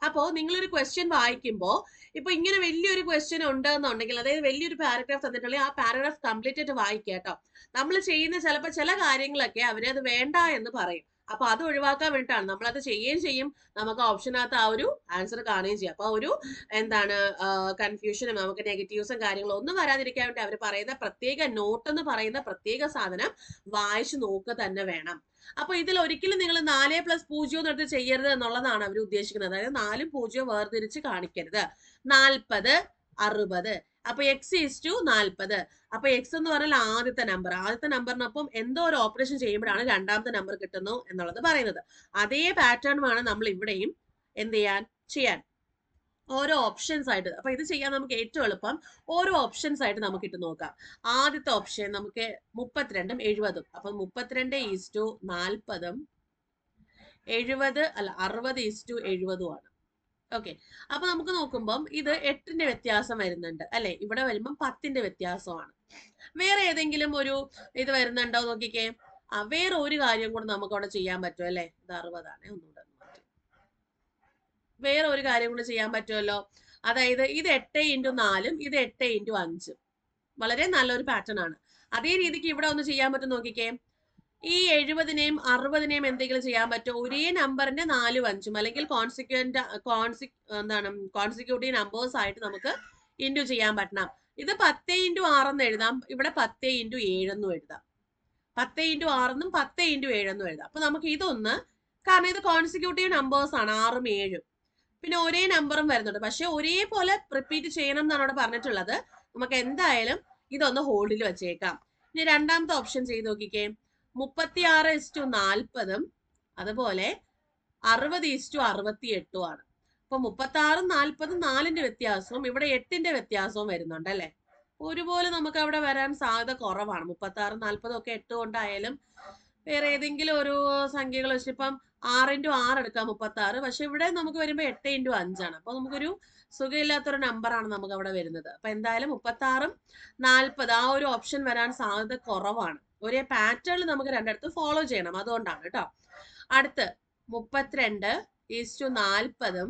അപ്പോൾ നിങ്ങളൊരു ക്വസ്റ്റ്യൻ വായിക്കുമ്പോൾ ഇപ്പൊ ഇങ്ങനെ വലിയൊരു ക്വസ്റ്റ്യൻ ഉണ്ട് എന്നുണ്ടെങ്കിൽ, അതായത് വലിയൊരു പാരഗ്രാഫ് തന്നിട്ടുണ്ടെങ്കിൽ ആ പാരഗ്രാഫ് കംപ്ലീറ്റ് ആയിട്ട് വായിക്കുക കേട്ടോ. നമ്മൾ ചെയ്യുന്ന ചിലപ്പോൾ ചില കാര്യങ്ങളൊക്കെ അവരത് വേണ്ട എന്ന് പറയും. അപ്പൊ അത് ഒഴിവാക്കാൻ വേണ്ടിയിട്ടാണ് നമ്മളത് ചെയ്യുകയും ചെയ്യും, നമുക്ക് ഓപ്ഷനകത്ത് ആ ഒരു ആൻസർ കാണുകയും ചെയ്യും. അപ്പൊ ഒരു എന്താണ് കൺഫ്യൂഷനും നമുക്ക് നെഗറ്റീവ്സും കാര്യങ്ങളും ഒന്നും വരാതിരിക്കാൻ വേണ്ടി അവർ പറയുന്ന പ്രത്യേക നോട്ട് എന്ന് പറയുന്ന പ്രത്യേക സാധനം വായിച്ചു നോക്കുക തന്നെ വേണം. അപ്പൊ ഇതിൽ ഒരിക്കലും നിങ്ങൾ 4+0 എടുത്ത് ചെയ്യരുത് എന്നുള്ളതാണ് അവർ ഉദ്ദേശിക്കുന്നത്. അതായത് 4ഉം 0ഉം വേർതിരിച്ച് കാണിക്കരുത്. 40, 60. അപ്പൊ എക്സ് ഈസ് ടു 40. അപ്പൊ എക്സ് എന്ന് പറഞ്ഞാൽ ആദ്യത്തെ നമ്പറിനൊപ്പം എന്തോ ഒരു ഓപ്പറേഷൻ ചെയ്യുമ്പോഴാണ് രണ്ടാമത്തെ നമ്പർ കിട്ടുന്നു എന്നുള്ളത് പറയുന്നത്. അതേ പാറ്റേൺ വേണം നമ്മൾ ഇവിടെയും എന്ത് ചെയ്യാൻ ഓരോ ഓപ്ഷൻസ് ആയിട്ട്. അപ്പൊ ഇത് ചെയ്യാൻ നമുക്ക് ഏറ്റവും എളുപ്പം ഓരോ ഓപ്ഷൻസ് ആയിട്ട് നമുക്ക് ഇട്ട് നോക്കാം. ആദ്യത്തെ ഓപ്ഷൻ നമുക്ക് 32ഉം 70ഉം. അപ്പൊ 32:40 60:70 ആണ്. ഓക്കെ, അപ്പൊ നമുക്ക് നോക്കുമ്പം ഇത് 8ന്റെ വ്യത്യാസം വരുന്നുണ്ട് അല്ലെ, ഇവിടെ വരുമ്പം 10ന്റെ വ്യത്യാസമാണ്. വേറെ ഏതെങ്കിലും ഒരു ഇത് വരുന്നുണ്ടോ നോക്കിക്കേ. വേറെ ഒരു കാര്യം കൂടെ നമുക്ക് അവിടെ ചെയ്യാൻ പറ്റും അല്ലെ, ഇത് 60 ആണ്, ഒന്നുകൂടെ വേറെ ഒരു കാര്യം കൂടെ ചെയ്യാൻ പറ്റുമല്ലോ. അതായത് ഇത് 8x4ഉം ഇത് 8x5. വളരെ നല്ലൊരു പാറ്റേൺ ആണ്. അതേ രീതിക്ക് ഇവിടെ ഒന്ന് ചെയ്യാൻ പറ്റും നോക്കിക്കേ. ഈ 70നെയും 60നെയും എന്തെങ്കിലും ചെയ്യാൻ പറ്റും, ഒരേ നമ്പറിന്റെ 4ഉം 5ഉം അല്ലെങ്കിൽ കോൺസിക്യൂട്ടീവ് നമ്പേഴ്സ് ആയിട്ട് നമുക്ക് ഇൻറ്റു ചെയ്യാൻ പറ്റണം. ഇത് 10x6 എന്ന് എഴുതാം, ഇവിടെ 10x7 എന്നും എഴുതാം, 10x6 എന്നും 10x7 എന്നും എഴുതാം. അപ്പൊ നമുക്ക് ഇതൊന്ന്, കാരണം ഇത് കോൺസിക്യൂട്ടീവ് നമ്പേഴ്സ് ആണ് 6ഉം 7ഉം, പിന്നെ ഒരേ നമ്പറും വരുന്നുണ്ട്, പക്ഷെ ഒരേപോലെ റിപ്പീറ്റ് ചെയ്യണം എന്നാണ് അവിടെ പറഞ്ഞിട്ടുള്ളത്. നമുക്ക് എന്തായാലും ഇതൊന്ന് ഹോൾഡിൽ വെച്ചേക്കാം. ഇനി രണ്ടാമത്തെ ഓപ്ഷൻ ചെയ്ത് നോക്കിക്കേ. 36:40 അതുപോലെ 60:68 ആണ്. അപ്പൊ 36ഉം 40ഉം 4ന്റെ വ്യത്യാസവും ഇവിടെ 8ന്റെ വ്യത്യാസവും വരുന്നുണ്ട് അല്ലെ. ഒരുപോലെ നമുക്ക് അവിടെ വരാൻ സാധ്യത കുറവാണ്. 36ഉം 40ഉം ഒക്കെ 8 കൊണ്ടായാലും വേറെ ഏതെങ്കിലും ഒരു സംഖ്യകൾ വെച്ചിട്ട് ഇപ്പം 6x6 എടുക്കാം 36, പക്ഷെ ഇവിടെ നമുക്ക് വരുമ്പോൾ 8x5 ആണ്. അപ്പൊ നമുക്കൊരു സുഖമില്ലാത്തൊരു നമ്പറാണ് നമുക്ക് അവിടെ വരുന്നത്. അപ്പൊ എന്തായാലും 36ഉം 40 ആ ഒരു ഓപ്ഷൻ വരാൻ സാധ്യത കുറവാണ്. ഒരേ പാറ്റേണിൽ നമുക്ക് രണ്ടിടത്ത് ഫോളോ ചെയ്യണം, അതുകൊണ്ടാണ് കേട്ടോ. അടുത്ത് 32:40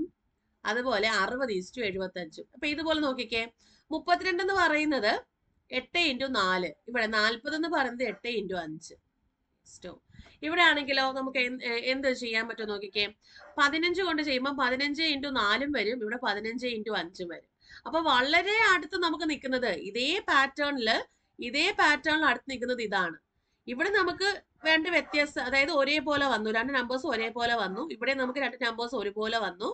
അതുപോലെ 60:75. അപ്പൊ ഇതുപോലെ നോക്കിക്കേ. 32 എന്ന് പറയുന്നത് 8x4, ഇവിടെ 40 എന്ന് പറയുന്നത് 8x5. ഇവിടെ ആണെങ്കിലോ നമുക്ക് എന്ത് ചെയ്യാൻ പറ്റും നോക്കിക്കേ. 15 കൊണ്ട് ചെയ്യുമ്പോൾ 15x4 വരും, ഇവിടെ 15x5 വരും. അപ്പൊ വളരെ അടുത്ത് നമുക്ക് നിൽക്കുന്നത് ഇതേ പാറ്റേണിൽ അടുത്ത് നിൽക്കുന്നത് ഇതാണ്. ഇവിടെ നമുക്ക് വേണ്ട വ്യത്യാസം, അതായത് ഒരേപോലെ വന്നു, രണ്ട് നമ്പേഴ്സ് ഒരേപോലെ വന്നു, ഇവിടെ നമുക്ക് രണ്ട് നമ്പേഴ്സ് ഒരുപോലെ വന്നു.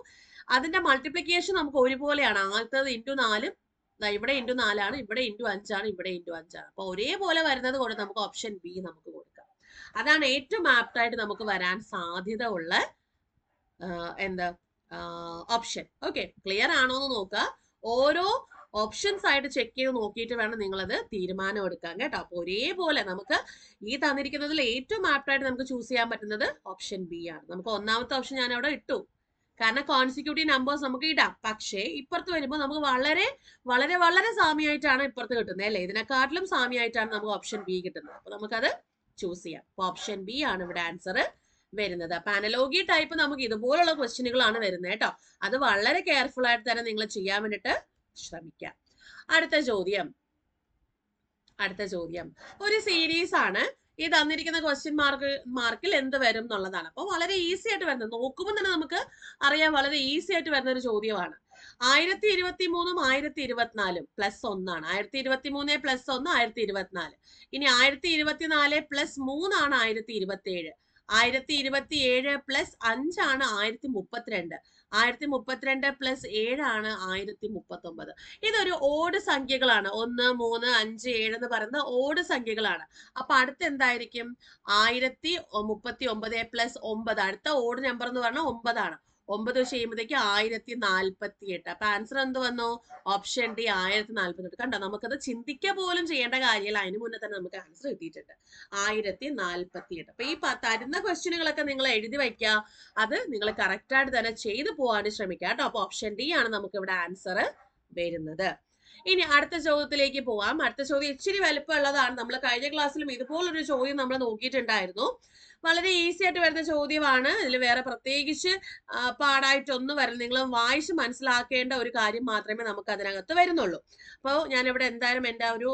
അതിന്റെ മൾട്ടിപ്ലിക്കേഷൻ നമുക്ക് ഒരുപോലെയാണ്. ആദ്യത്തത് ×4, ഇവിടെ ×4 ആണ്, ഇവിടെ ×5 ആണ്, ഇവിടെ ×5 ആണ്. അപ്പൊ ഒരേപോലെ വരുന്നത് കൊണ്ട് നമുക്ക് ഓപ്ഷൻ ബി നമുക്ക് കൊടുക്കാം. അതാണ് ഏറ്റവും ആപ്റ്റ് ആയിട്ട് നമുക്ക് വരാൻ സാധ്യത ഉള്ള ഓപ്ഷൻ. ഓക്കെ, ക്ലിയർ ആണോ എന്ന് നോക്കുക. ഓരോ ഓപ്ഷൻസ് ആയിട്ട് ചെക്ക് ചെയ്ത് നോക്കിയിട്ട് വേണം നിങ്ങളത് തീരുമാനം എടുക്കാൻ കേട്ടോ. അപ്പൊ ഒരേപോലെ നമുക്ക് ഈ തന്നിരിക്കുന്നതിൽ ഏറ്റവും ആപ്റ്റ് ആയിട്ട് നമുക്ക് ചൂസ് ചെയ്യാൻ പറ്റുന്നത് ഓപ്ഷൻ ബി ആണ്. നമുക്ക് ഒന്നാമത്തെ ഓപ്ഷൻ ഞാൻ അവിടെ ഇട്ടു, കാരണം കോൺസിക്യൂട്ടീവ് നമ്പേഴ്സ് നമുക്ക് ഇടാം. പക്ഷേ ഇപ്പുറത്ത് വരുമ്പോൾ നമുക്ക് വളരെ വളരെ വളരെ സാമ്യമായിട്ടാണ് ഇപ്പുറത്ത് കിട്ടുന്നത് അല്ലേ? ഇതിനെക്കാട്ടിലും സാമ്യമായിട്ടാണ് നമുക്ക് ഓപ്ഷൻ ബി കിട്ടുന്നത്. അപ്പൊ നമുക്കത് ചൂസ് ചെയ്യാം. അപ്പൊ ഓപ്ഷൻ ബി ആണ് ഇവിടെ ആൻസർ വരുന്നത്. അപ്പൊ അനലോഗി ടൈപ്പ് നമുക്ക് ഇതുപോലുള്ള ക്വസ്റ്റ്യനുകളാണ് വരുന്നത് കേട്ടോ. അത് വളരെ കെയർഫുൾ ആയിട്ട് തന്നെ നിങ്ങൾ ചെയ്യാൻ വേണ്ടിട്ട് ശ്രമിക്കാം. അടുത്ത ചോദ്യം ഒരു സീരീസ് ആണ്. ഈ തന്നിരിക്കുന്ന ക്വസ്റ്റ്യൻ മാർക്കിൽ എന്ത് വരും എന്നുള്ളതാണ്. അപ്പൊ വളരെ ഈസി ആയിട്ട് വരുന്നത്, നോക്കുമ്പോൾ തന്നെ നമുക്ക് അറിയാം വളരെ ഈസി ആയിട്ട് വരുന്ന ഒരു ചോദ്യമാണ്. 1023 1024 പ്ലസ് 1 ആണ്. 1023 പ്ലസ് 1 1024. ഇനി 1024 പ്ലസ് 3 ആണ് 1027. 1027 പ്ലസ് 5 ആണ് 1032. 1032 പ്ലസ് 7 ആണ് 1039. ഇതൊരു ഓഡ് സംഖ്യകളാണ്. 1 3 5 7 എന്ന് പറയുന്ന ഓഡ് സംഖ്യകളാണ്. അപ്പൊ അടുത്ത എന്തായിരിക്കും? 1039 പ്ലസ് 9. അടുത്ത ഓഡ് നമ്പർ എന്ന് പറഞ്ഞാൽ 9 ആണ്. 9 ചെയ്യുമ്പോഴത്തേക്ക് 1048. അപ്പൊ ആൻസർ എന്ത് വന്നു? Option D 1048. കണ്ടോ, നമുക്കത് ചിന്തിക്കുക പോലും ചെയ്യേണ്ട കാര്യമില്ല, അതിന് മുന്നേ തന്നെ നമുക്ക് ആൻസർ കിട്ടിയിട്ടുണ്ട് 1048. അപ്പൊ ഈ തരുന്ന ക്വസ്റ്റ്യനുകളൊക്കെ നിങ്ങൾ എഴുതി വയ്ക്കുക, അത് നിങ്ങൾ കറക്റ്റ് ആയിട്ട് തന്നെ ചെയ്തു പോകാൻ ശ്രമിക്കുക കേട്ടോ. അപ്പൊ ഓപ്ഷൻ ഡി ആണ് നമുക്ക് ഇവിടെ ആൻസർ വരുന്നത്. ഇനി അടുത്ത ചോദ്യത്തിലേക്ക് പോവാം. അടുത്ത ചോദ്യം ഇച്ചിരി വലുപ്പമുള്ളതാണ്. നമ്മൾ കഴിഞ്ഞ ക്ലാസ്സിലും ഇതുപോലൊരു ചോദ്യം നമ്മൾ നോക്കിയിട്ടുണ്ടായിരുന്നു. വളരെ ഈസി ആയിട്ട് വരുന്ന ചോദ്യമാണ്. ഇതിൽ വേറെ പ്രത്യേകിച്ച് പാടായിട്ടൊന്നും വരില്ല. നിങ്ങൾ വായിച്ച് മനസ്സിലാക്കേണ്ട ഒരു കാര്യം മാത്രമേ നമുക്ക് അതിനകത്ത് വരുന്നുള്ളൂ. അപ്പോൾ ഞാനിവിടെ എന്തായാലും എൻ്റെ ഒരു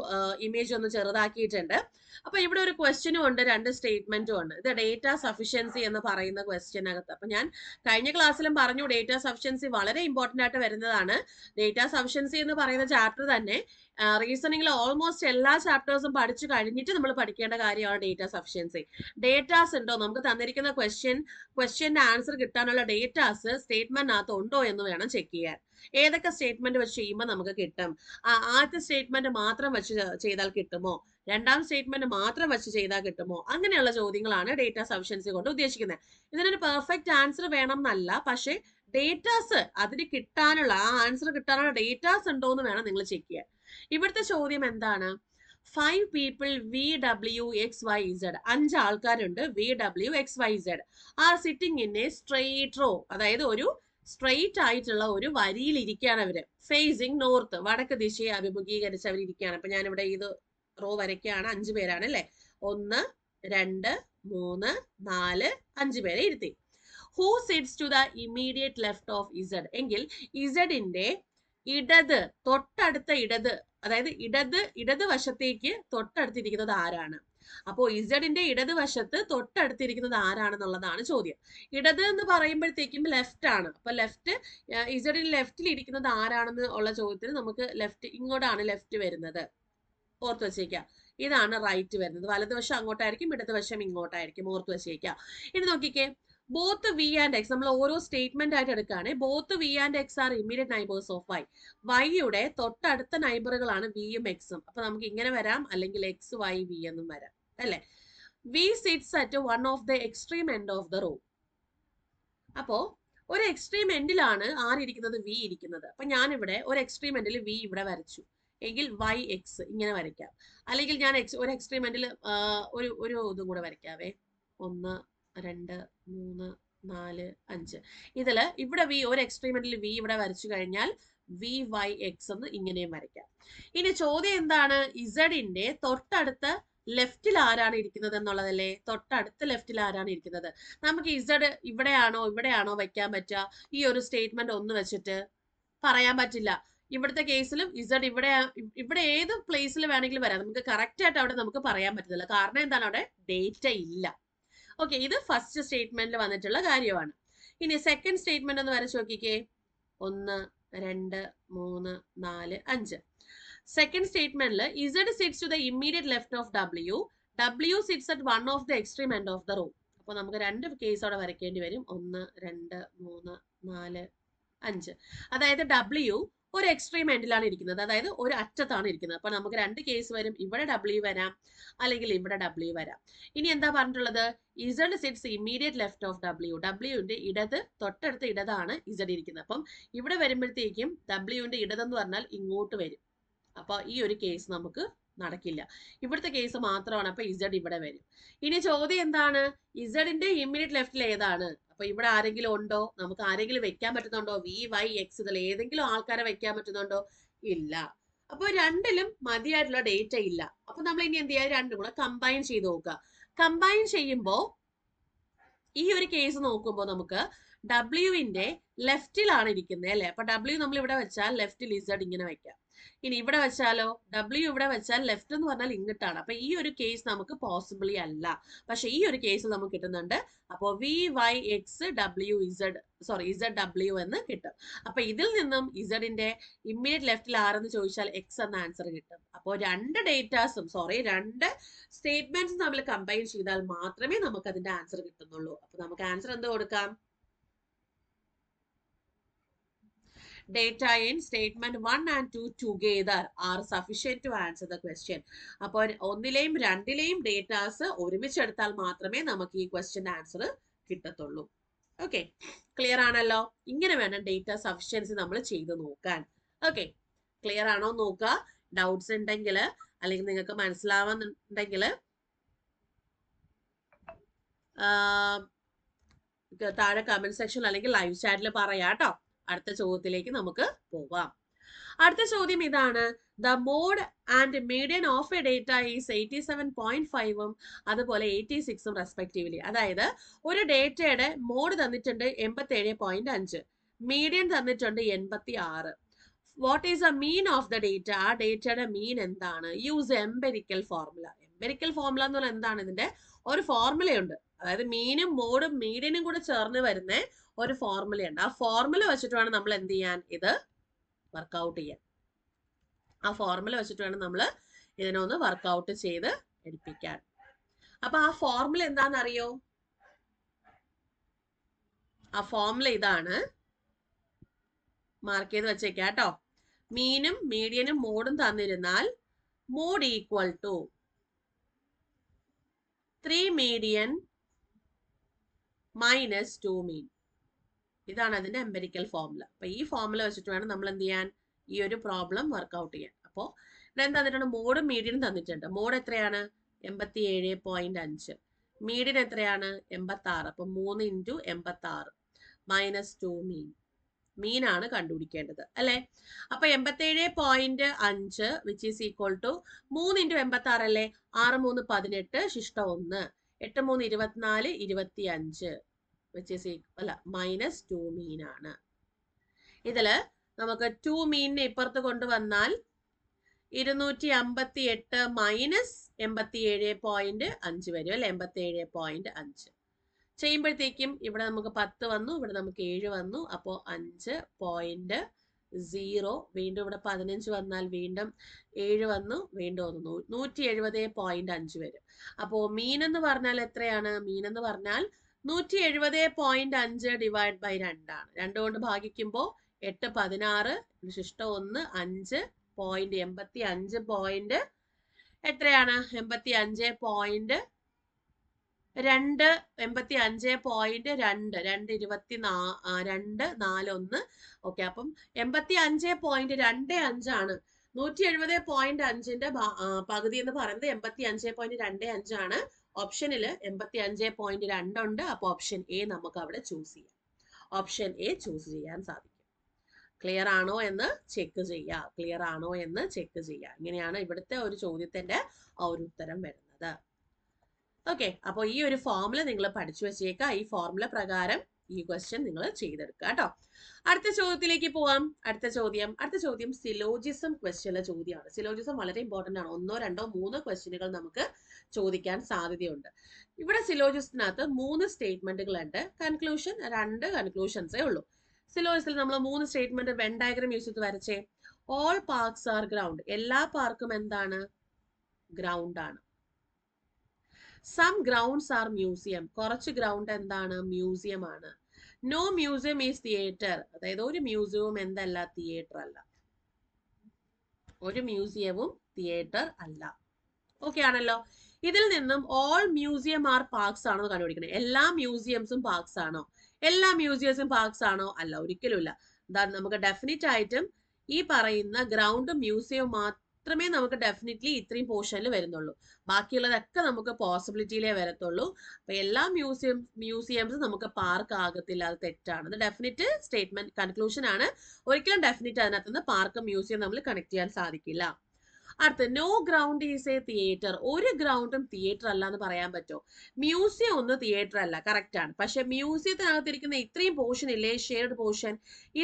ഇമേജ് ഒന്ന് ചെറുതാക്കിയിട്ടുണ്ട്. അപ്പൊ ഇവിടെ ഒരു ക്വസ്റ്റ്യനും ഉണ്ട്, 2 സ്റ്റേറ്റ്മെന്റും ഉണ്ട്. ഇത് ഡേറ്റ സഫിഷ്യൻസി എന്ന് പറയുന്ന ക്വസ്റ്റ്യനകത്ത്. അപ്പൊ ഞാൻ കഴിഞ്ഞ ക്ലാസ്സിലും പറഞ്ഞു ഡേറ്റ സഫിഷ്യൻസി വളരെ ഇമ്പോർട്ടന്റ് ആയിട്ട് വരുന്നതാണ്. ഡേറ്റ സഫിഷ്യൻസി എന്ന് പറയുന്ന ചാപ്റ്റർ തന്നെ റീസണിങ്ങിൽ ഓൾമോസ്റ്റ് എല്ലാ ചാപ്റ്റേഴ്സും പഠിച്ചു കഴിഞ്ഞിട്ട് നമ്മൾ പഠിക്കേണ്ട കാര്യമാണ് ഡേറ്റ സഫിഷ്യൻസി. ഡേറ്റാസ് ഉണ്ടോ, നമുക്ക് തന്നിരിക്കുന്ന ക്വസ്റ്റ്യന്റെ ആൻസർ കിട്ടാനുള്ള ഡേറ്റാസ് സ്റ്റേറ്റ്മെന്റിനകത്ത് ഉണ്ടോ എന്ന് വേണം ചെക്ക് ചെയ്യാൻ. ഏതൊക്കെ സ്റ്റേറ്റ്മെന്റ് വെച്ച് ചെയ്യുമ്പോൾ നമുക്ക് കിട്ടും? ആദ്യത്തെ സ്റ്റേറ്റ്മെന്റ് മാത്രം വെച്ച് ചെയ്താൽ കിട്ടുമോ? രണ്ടാം സ്റ്റേറ്റ്മെന്റ് മാത്രം വെച്ച് ചെയ്താൽ കിട്ടുമോ? അങ്ങനെയുള്ള ചോദ്യങ്ങളാണ് ഡേറ്റ സഫിഷ്യൻസി കൊണ്ട് ഉദ്ദേശിക്കുന്നത്. ഇതിനൊരു പെർഫെക്റ്റ് ആൻസർ വേണം എന്നല്ല, പക്ഷേ ഡേറ്റാസ് അതിന് കിട്ടാനുള്ള ആൻസർ കിട്ടാനുള്ള ഡേറ്റാസ് ഉണ്ടോ എന്ന് വേണം നിങ്ങൾ ചെക്ക് ചെയ്യാൻ. ഇവിടുത്തെ ചോദ്യം എന്താണ്? 5 people VWXYZ, 5 ആൾക്കാരുണ്ട് VWXYZ are sitting in a straight row. അതായത് ഒരു സ്ട്രെയിറ്റ് ആയിട്ടുള്ള ഒരു വരിയിൽ ഇരിക്കുകയാണ് അവര്. ഫേസിങ് നോർത്ത്, വടക്ക് ദിശയെ അഭിമുഖീകരിച്ച് അവർ ഇരിക്കുകയാണ്. അപ്പൊ ഞാനിവിടെ ഇത് റോ വരയ്ക്കുകയാണ്. 5 പേരാണ് അല്ലെ? 1 2 3 4 5 പേരെ ഇരുത്തി. Who sits to the immediate left of Z? എങ്കിൽ ഇസഡിന്റെ തൊട്ടടുത്ത അതായത് ഇടത് വശത്തേക്ക് തൊട്ടടുത്തിരിക്കുന്നത് ആരാണ്? അപ്പോ ഇസഡിന്റെ ഇടതുവശത്ത് തൊട്ടടുത്തിരിക്കുന്നത് ആരാണെന്നുള്ളതാണ് ചോദ്യം. ഇടത് എന്ന് പറയുമ്പോഴത്തേക്കും ലെഫ്റ്റ് ആണ്. അപ്പൊ ഇസഡിന് ലെഫ്റ്റിൽ ഇരിക്കുന്നത് ആരാണെന്ന് ഉള്ള ചോദ്യത്തിന് നമുക്ക് ഇങ്ങോട്ടാണ് ലെഫ്റ്റ് വരുന്നത്. ഓർത്ത് വെച്ചേക്കാം. ഇതാണ് റൈറ്റ് വരുന്നത്. വലതുവശം അങ്ങോട്ടായിരിക്കും, ഇടതുവശം ഇങ്ങോട്ടായിരിക്കും. ഓർത്ത് വെച്ചേക്കാം. ഇനി നോക്കിക്കേ, ബോത്ത് വി ആൻഡ് എക്സ് നമ്മൾ ഓരോ സ്റ്റേറ്റ്മെന്റ് ആയിട്ട് എടുക്കുകയാണ്. Both V and X are immediate neighbours of Y. വൈയുടെ തൊട്ടടുത്ത നൈബറുകളാണ് വിയും എക്സും. അപ്പൊ നമുക്ക് ഇങ്ങനെ വരാം, അല്ലെങ്കിൽ എക്സ് വൈ വി എന്നും വരാം അല്ലെ? V sits at one of the extreme end of the row. അപ്പോ ഒരു എക്സ്ട്രീം എൻഡിലാണ് ആരിയിരിക്കുന്നത്? വി ഇരിക്കുന്നത്. അപ്പൊ ഞാനിവിടെ ഒരു എക്സ്ട്രീം എൻഡിൽ വി ഇവിടെ വരച്ചു എങ്കിൽ വൈ എക്സ് ഇങ്ങനെ വരയ്ക്കാം. അല്ലെങ്കിൽ ഞാൻ ഒരു എക്സ്ട്രീം എൻഡിൽ ഒരു ഇതും കൂടെ വരയ്ക്കാവേ. 1 2 3 4 5. ഇതില് ഇവിടെ ഒരു എക്സ്ട്രീമെന്റിൽ വി ഇവിടെ വരച്ചു കഴിഞ്ഞാൽ വി വൈ എക്സ് എന്ന് ഇങ്ങനെയും വരയ്ക്കാം. ഇനി ചോദ്യം എന്താണ്? ഇസഡിന്റെ തൊട്ടടുത്ത ലെഫ്റ്റിൽ ആരാണ് ഇരിക്കുന്നത് എന്നുള്ളതല്ലേ? തൊട്ടടുത്ത ലെഫ്റ്റിൽ ആരാണ് ഇരിക്കുന്നത്? നമുക്ക് ഇസഡ് ഇവിടെയാണോ വെക്കാൻ പറ്റുക? ഈ ഒരു സ്റ്റേറ്റ്മെന്റ് ഒന്ന് വെച്ചിട്ട് പറയാൻ പറ്റില്ല. ഇവിടുത്തെ കേസിലും ഇസഡ് ഇവിടെ ഏത് പ്ലേസിൽ വേണമെങ്കിലും വരാം. നമുക്ക് കറക്റ്റ് ആയിട്ട് അവിടെ നമുക്ക് പറയാൻ പറ്റുന്നില്ല. കാരണം എന്താണ്? അവിടെ ഡേറ്റ ഇല്ല. ഓക്കെ, ഇത് ഫസ്റ്റ് സ്റ്റേറ്റ്മെന്റിൽ വന്നിട്ടുള്ള കാര്യമാണ്. ഇനി സെക്കൻഡ് സ്റ്റേറ്റ്മെന്റ് ഒന്ന് വരച്ചു നോക്കിക്കേ. 1 2 3 4 5. സെക്കൻഡ് സ്റ്റേറ്റ്മെന്റിൽ Z sits to the immediate left of W sits at one of the extreme end of the row. അപ്പൊ നമുക്ക് 2 കേസ് അവിടെ വരയ്ക്കേണ്ടി വരും. 1 2 3 4 5. അതായത് ഡബ്ല്യു ഒരു എക്സ്ട്രീം എൻഡിലാണ് ഇരിക്കുന്നത്, അതായത് ഒരു അറ്റത്താണ് ഇരിക്കുന്നത്. അപ്പൊ നമുക്ക് 2 കേസ് വരും. ഇവിടെ ഡബ്ല്യു വരാം, അല്ലെങ്കിൽ ഇവിടെ ഡബ്ല്യു വരാം. ഇനി എന്താ പറഞ്ഞിട്ടുള്ളത്? Z sits immediate left of ഡബ്ല്യുവിന്റെ തൊട്ടടുത്ത ഇടതാണ് ഇസഡ് ഇരിക്കുന്നത്. അപ്പം ഇവിടെ വരുമ്പോഴത്തേക്കും ഡബ്ല്യുവിന്റെ ഇടതെന്ന് പറഞ്ഞാൽ ഇങ്ങോട്ട് വരും. അപ്പൊ ഈ ഒരു കേസ് നമുക്ക് നടക്കില്ല. ഇവിടുത്തെ കേസ് മാത്രമാണ്. അപ്പൊ ഇസഡ് ഇവിടെ വരും. ഇനി ചോദ്യം എന്താണ്? ഇസഡിന്റെ ഇമ്മീഡിയറ്റ് ലെഫ്റ്റിൽ ഏതാണ്? അപ്പൊ ഇവിടെ ആരെങ്കിലും ഉണ്ടോ? നമുക്ക് ആരെങ്കിലും വെക്കാൻ പറ്റുന്നുണ്ടോ? വി വൈ എക്സ് ഇതിൽ ഏതെങ്കിലും ആൾക്കാരെ വെക്കാൻ പറ്റുന്നുണ്ടോ? ഇല്ല. അപ്പൊ രണ്ടിലും മതിയായിട്ടുള്ള ഡേറ്റ ഇല്ല. അപ്പൊ നമ്മൾ ഇനി എന്ത് ചെയ്യുക? രണ്ടും കൂടെ കമ്പൈൻ ചെയ്ത് നോക്കുക. കമ്പൈൻ ചെയ്യുമ്പോൾ ഈ ഒരു കേസ് നോക്കുമ്പോൾ നമുക്ക് ഡബ്ല്യുവിന്റെ ലെഫ്റ്റിലാണ് ഇരിക്കുന്നത് അല്ലെ? അപ്പൊ ഡബ്ല്യു നമ്മൾ ഇവിടെ വെച്ചാൽ ലെഫ്റ്റിൽ ഇസഡ് ഇങ്ങനെ വെക്കാം. ഇനി ഇവിടെ വെച്ചാലോ? ഡബ്ല്യു ഇവിടെ വെച്ചാൽ ലെഫ്റ്റ് എന്ന് പറഞ്ഞാൽ ഇങ്ങോട്ടാണ്. അപ്പൊ ഈ ഒരു കേസ് നമുക്ക് പോസിബിളി അല്ല. പക്ഷെ ഈ ഒരു കേസ് നമുക്ക് കിട്ടുന്നുണ്ട്. അപ്പോൾ V Y X W Z Z W എന്ന് കിട്ടും. അപ്പൊ ഇതിൽ നിന്നും ഇസഡിന്റെ ഇമ്മീഡിയറ്റ് ലെഫ്റ്റിൽ ആരെന്ന് ചോദിച്ചാൽ എക്സ് എന്ന ആൻസർ കിട്ടും. അപ്പോൾ രണ്ട് സ്റ്റേറ്റ്മെന്റ്സ് നമ്മൾ കമ്പൈൻ ചെയ്താൽ മാത്രമേ നമുക്ക് അതിന്റെ ആൻസർ കിട്ടുന്നുള്ളൂ. അപ്പൊ നമുക്ക് ആൻസർ എന്ത് കൊടുക്കാം? Data in statement 1 and 2 together are sufficient to answer the question. അപ്പോൾ ഒന്നിലെയും രണ്ടിലെയും ഡേറ്റാസ് ഒരുമിച്ചെടുത്താൽ മാത്രമേ നമുക്ക് ഈ ക്വസ്റ്റ്യൻ ആൻസർ കിട്ടത്തുള്ളൂ. ഓക്കെ, ക്ലിയർ ആണല്ലോ? ഇങ്ങനെ വേണം ഡേറ്റ സഫിഷ്യൻസി നമ്മൾ ചെയ്ത് നോക്കാൻ. ഓക്കെ, ക്ലിയർ ആണോ നോക്കുക. ഡൗട്ട്സ് ഉണ്ടെങ്കിൽ അല്ലെങ്കിൽ നിങ്ങൾക്ക് മനസ്സിലാവുന്നുണ്ടെങ്കിൽ താഴെ കമന്റ് സെക്ഷൻ അല്ലെങ്കിൽ ലൈവ് ചാറ്റിൽ പറയാം കേട്ടോ. അടുത്ത ചോദ്യത്തിലേക്ക് നമുക്ക് പോവാം. അടുത്ത ചോദ്യം ഇതാണ്. The mode and median of a data is 87.5ഉം അതുപോലെ 86ഉം റെസ്പെക്റ്റീവ്ലി. അതായത് ഒരു ഡേറ്റയുടെ മോഡ് തന്നിട്ടുണ്ട് 87.5, മീഡിയൻ തന്നിട്ടുണ്ട് 86. What is the mean of the data? ആ ഡേറ്റയുടെ മീൻ എന്താണ്? Use empirical formula. Empirical formula എന്ന് പറഞ്ഞാൽ എന്താണ്? ഇതിന്റെ ഒരു ഫോർമുലയുണ്ട്. അതായത് മീനും മോഡും മീഡിയനും കൂടെ ചേർന്ന് വരുന്ന ഒരു ഫോർമുലയുണ്ട്. ആ ഫോർമുല വെച്ചിട്ട് വേണം നമ്മൾ എന്ത് ചെയ്യാൻ? ഇത് വർക്ക്ഔട്ട് ചെയ്യാൻ. ആ ഫോർമുല വെച്ചിട്ട് വേണം നമ്മൾ ഇതിനൊന്ന് വർക്ക്ഔട്ട് ചെയ്ത് എടുപ്പിക്കാൻ. അപ്പൊ ആ ഫോർമുല എന്താണെന്നറിയോ? ആ ഫോർമുല ഇതാണ്. മാർക്ക് ചെയ്ത് വെച്ചേക്കാം കേട്ടോ. മീനും മീഡിയനും മോഡും തന്നിരുന്നാൽ mode equal to 3 median minus 2 mean. ഇതാണ് അതിന്റെ എംപെരിക്കൽ ഫോർമുല. അപ്പൊ ഈ ഫോർമുല വെച്ചിട്ട് വേണം നമ്മൾ എന്ത് ചെയ്യാൻ? ഈ ഒരു പ്രോബ്ലം വർക്ക്ഔട്ട് ചെയ്യാൻ. അപ്പോൾ ഇവിടെ എന്താ തന്നിട്ടുണ്ട്? മോഡും മീഡിയനും തന്നിട്ടുണ്ട്. മോഡ് എത്രയാണ്? 87.5. മീഡിയൻ എത്രയാണ്? 86. അപ്പൊ 3 × 86 മൈനസ് 2 മീൻ. മീനാണ് കണ്ടുപിടിക്കേണ്ടത് അല്ലെ? അപ്പൊ 87.5 വിച്ച് ഈസ് ഈക്വൽ ടു 3 × 86 അല്ലേ? 6 3 18 ശിഷ്ട 1 8 3 24 25 which is equal minus 2 മീൻ ആണ്. ഇതില് നമുക്ക് 2 മീനിനെ ഇപ്പുറത്ത് കൊണ്ടുവന്നാൽ 258 മൈനസ് 87.5 വരും അല്ലെ? 87.5 ചെയ്യുമ്പോഴത്തേക്കും ഇവിടെ നമുക്ക് 10 വന്നു, ഇവിടെ നമുക്ക് 7 വന്നു. അപ്പോൾ 5.0. വീണ്ടും ഇവിടെ 15 വന്നാൽ വീണ്ടും 7 വന്നു, വീണ്ടും 170.5 വരും. അപ്പോൾ മീൻ എന്ന് പറഞ്ഞാൽ എത്രയാണ്? മീൻ എന്ന് പറഞ്ഞാൽ 170.5 ഡിവൈഡ് ബൈ 2 ആണ്. 2 കൊണ്ട് ഭാഗിക്കുമ്പോൾ 8 16 ശിഷ്ട 1 5.85 എത്രയാണ്? 85.2 2.41. ഓക്കെ, അപ്പം 85.25 ആണ്. 170.5ന്റെ പകുതി എന്ന് പറയുന്നത് 85.25 ആണ്. ഓപ്ഷനിൽ 85.2 ഉണ്ട്. അപ്പൊ ഓപ്ഷൻ എ നമുക്ക് അവിടെ ചൂസ് ചെയ്യാം. ഓപ്ഷൻ എ ചൂസ് ചെയ്യാൻ സാധിക്കും. ക്ലിയർ ആണോ എന്ന് ചെക്ക് ചെയ്യുക. ക്ലിയർ ആണോ എന്ന് ചെക്ക് ചെയ്യുക. ഇങ്ങനെയാണ് ഇവിടുത്തെ ഒരു ചോദ്യത്തിന്റെ ആ ഒരു ഉത്തരം വരുന്നത്. ഓക്കെ, അപ്പോൾ ഈ ഒരു ഫോർമുല നിങ്ങൾ പഠിച്ചു വെച്ചേക്കുക. ഈ ഫോർമുല പ്രകാരം ഈ ക്വസ്റ്റ്യൻ നിങ്ങൾ ചെയ്തെടുക്കുക കേട്ടോ. അടുത്ത ചോദ്യത്തിലേക്ക് പോവാം. അടുത്ത ചോദ്യം സിലോജിസം ക്വസ്റ്റ്യനിലെ ചോദ്യമാണ്. സിലോജിസം വളരെ ഇമ്പോർട്ടന്റ് ആണ്. 1 2 3 ക്വസ്റ്റ്യനുകൾ നമുക്ക് ചോദിക്കാൻ സാധ്യതയുണ്ട്. ഇവിടെ സിലോജിസത്തിനകത്ത് 3 സ്റ്റേറ്റ്മെന്റുകൾ ഉണ്ട്. കൺക്ലൂഷൻ 2 കൺക്ലൂഷൻസേ ഉള്ളൂ. സിലോജിസിൽ നമ്മൾ 3 സ്റ്റേറ്റ്മെന്റ് വെൻ ഡയഗ്രം യൂസ് ചെയ്ത് വരച്ചേ. All parks are ground. എല്ലാ പാർക്കും എന്താണ്? ഗ്രൗണ്ട് ആണ്. Some grounds are museum. കുറച്ച് ഗ്രൗണ്ട് എന്താണ്? മ്യൂസിയം ആണ്. No museum is theatre. അതായത് ഒരു മ്യൂസിയവും എന്തല്ല? തിയേറ്റർ അല്ല. ഒരു മ്യൂസിയവും തിയേറ്റർ അല്ല. ഓക്കെ ആണല്ലോ. ഇതിൽ നിന്നും ഓൾ മ്യൂസിയം ആർ പാർക്സ് ആണോ കണ്ടുപിടിക്കണം. എല്ലാ മ്യൂസിയംസും പാർക്സ് ആണോ? എല്ലാ മ്യൂസിയംസും പാർക്സ് ആണോ? അല്ല, ഒരിക്കലും ഇല്ല. നമുക്ക് ഡെഫിനറ്റ് ആയിട്ടും ഈ പറയുന്ന ഗ്രൗണ്ടും മ്യൂസിയവും മാത്രമേ നമുക്ക് ഡെഫിനറ്റ്ലി ഇത്രയും പോർഷനിൽ വരുന്നുള്ളൂ. ബാക്കിയുള്ളതൊക്കെ നമുക്ക് പോസിബിലിറ്റിയിലേ വരത്തുള്ളൂ. അപ്പൊ എല്ലാ മ്യൂസിയംസും നമുക്ക് പാർക്ക് ആകത്തില്ല, അത് തെറ്റാണ്. അത് ഡെഫിനിറ്റ് സ്റ്റേറ്റ്മെന്റ് കൺക്ലൂഷൻ ആണ്. ഒരിക്കലും ഡെഫിനിറ്റ് അതിനകത്തുനിന്ന് പാർക്ക് മ്യൂസിയം നമ്മൾ കണക്ട് ചെയ്യാൻ സാധിക്കില്ല. അടുത്ത no ground is a theatre. ഒരു ഗ്രൗണ്ടും തിയേറ്റർ അല്ല എന്ന് പറയാൻ പറ്റുമോ? മ്യൂസിയം ഒന്നും തിയേറ്റർ അല്ല, കറക്റ്റ് ആണ്. പക്ഷെ മ്യൂസിയത്തിനകത്തിരിക്കുന്ന ഇത്രയും പോർഷൻ ഇല്ലേ, ഷെയർഡ് പോർഷൻ,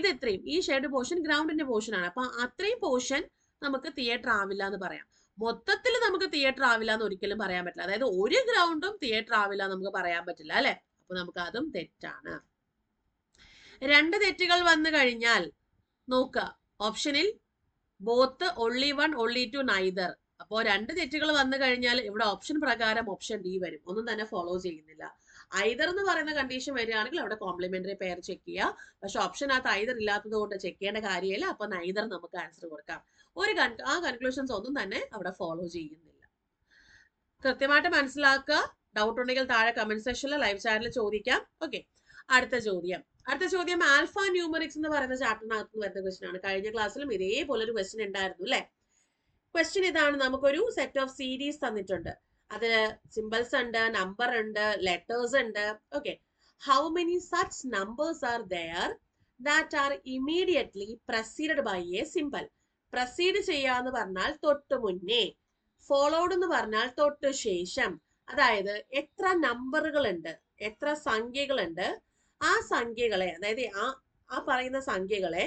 ഇത് ഇത്രയും, ഈ ഷെയർഡ് പോർഷൻ ഗ്രൗണ്ടിന്റെ പോർഷൻ ആണ്. അപ്പൊ അത്രയും പോർഷൻ നമുക്ക് തിയേറ്റർ ആവില്ല എന്ന് പറയാം. മൊത്തത്തിൽ നമുക്ക് തിയേറ്റർ ആവില്ല എന്ന് ഒരിക്കലും പറയാൻ പറ്റില്ല. അതായത് ഒരു ഗ്രൗണ്ടും തിയേറ്റർ ആവില്ല എന്ന് നമുക്ക് പറയാൻ പറ്റില്ല അല്ലെ. അപ്പൊ നമുക്ക് അതും തെറ്റാണ്. രണ്ട് തെറ്റുകൾ വന്നു കഴിഞ്ഞാൽ നോക്കുക, ഓപ്ഷനിൽ both, only one, only two, neither. അപ്പോൾ രണ്ട് തെറ്റുകൾ വന്നു കഴിഞ്ഞാൽ ഇവിടെ ഓപ്ഷൻ പ്രകാരം ഓപ്ഷൻ ഡി വരും. ഒന്നും തന്നെ ഫോളോ ചെയ്യുന്നില്ല. ഐദർ എന്ന് പറയുന്ന കണ്ടീഷൻ വരികയാണെങ്കിൽ അവിടെ കോംപ്ലിമെന്ററി പെയർ ചെക്ക് ചെയ്യുക. പക്ഷെ ഓപ്ഷനകത്ത് ഐദർ ഇല്ലാത്തത് കൊണ്ട് ചെക്ക് ചെയ്യേണ്ട കാര്യമില്ല. അപ്പൊ നൈദർ നമുക്ക് ആൻസർ കൊടുക്കാം. ആ കൺക്ലൂഷൻസ് ഒന്നും തന്നെ അവിടെ ഫോളോ ചെയ്യുന്നില്ല. കൃത്യമായിട്ട് മനസ്സിലാക്കുക. ഡൗട്ട് ഉണ്ടെങ്കിൽ താഴെ കമന്റ് സെക്ഷനിൽ ലൈവ് ചാനലിൽ ചോദിക്കാം. ഓക്കെ, അടുത്ത ചോദ്യം ആൽഫ ന്യൂമറിക്സ് എന്ന് പറയുന്ന ചാപ്റ്ററിനകത്ത് വരുന്ന ക്വസ്റ്റ്യൻ ആണ്. കഴിഞ്ഞ ക്ലാസ്സിലും ഇതേപോലെ ഒരു ക്വസ്റ്റ്യൻ ഉണ്ടായിരുന്നു അല്ലെ. ക്വസ്റ്റ്യൻ ഇതാണ്, നമുക്കൊരു സെറ്റ് ഓഫ് സീരീസ് തന്നിട്ടുണ്ട്. അതില് സിമ്പിൾസ് ഉണ്ട്, നമ്പർ ഉണ്ട്, ലെറ്റേഴ്സ് ഉണ്ട്. Okay, how many such numbers are there that are immediately preceded by a simple. Precede ചെയ്യാന്ന് പറഞ്ഞാൽ തൊട്ട് മുന്നേ, ഫോളോഡ് എന്ന് പറഞ്ഞാൽ തൊട്ട് ശേഷം. അതായത് എത്ര നമ്പറുകൾ ഉണ്ട്, എത്ര സംഖ്യകളുണ്ട്, ആ സംഖ്യകളെ, അതായത് ആ പറയുന്ന സംഖ്യകളെ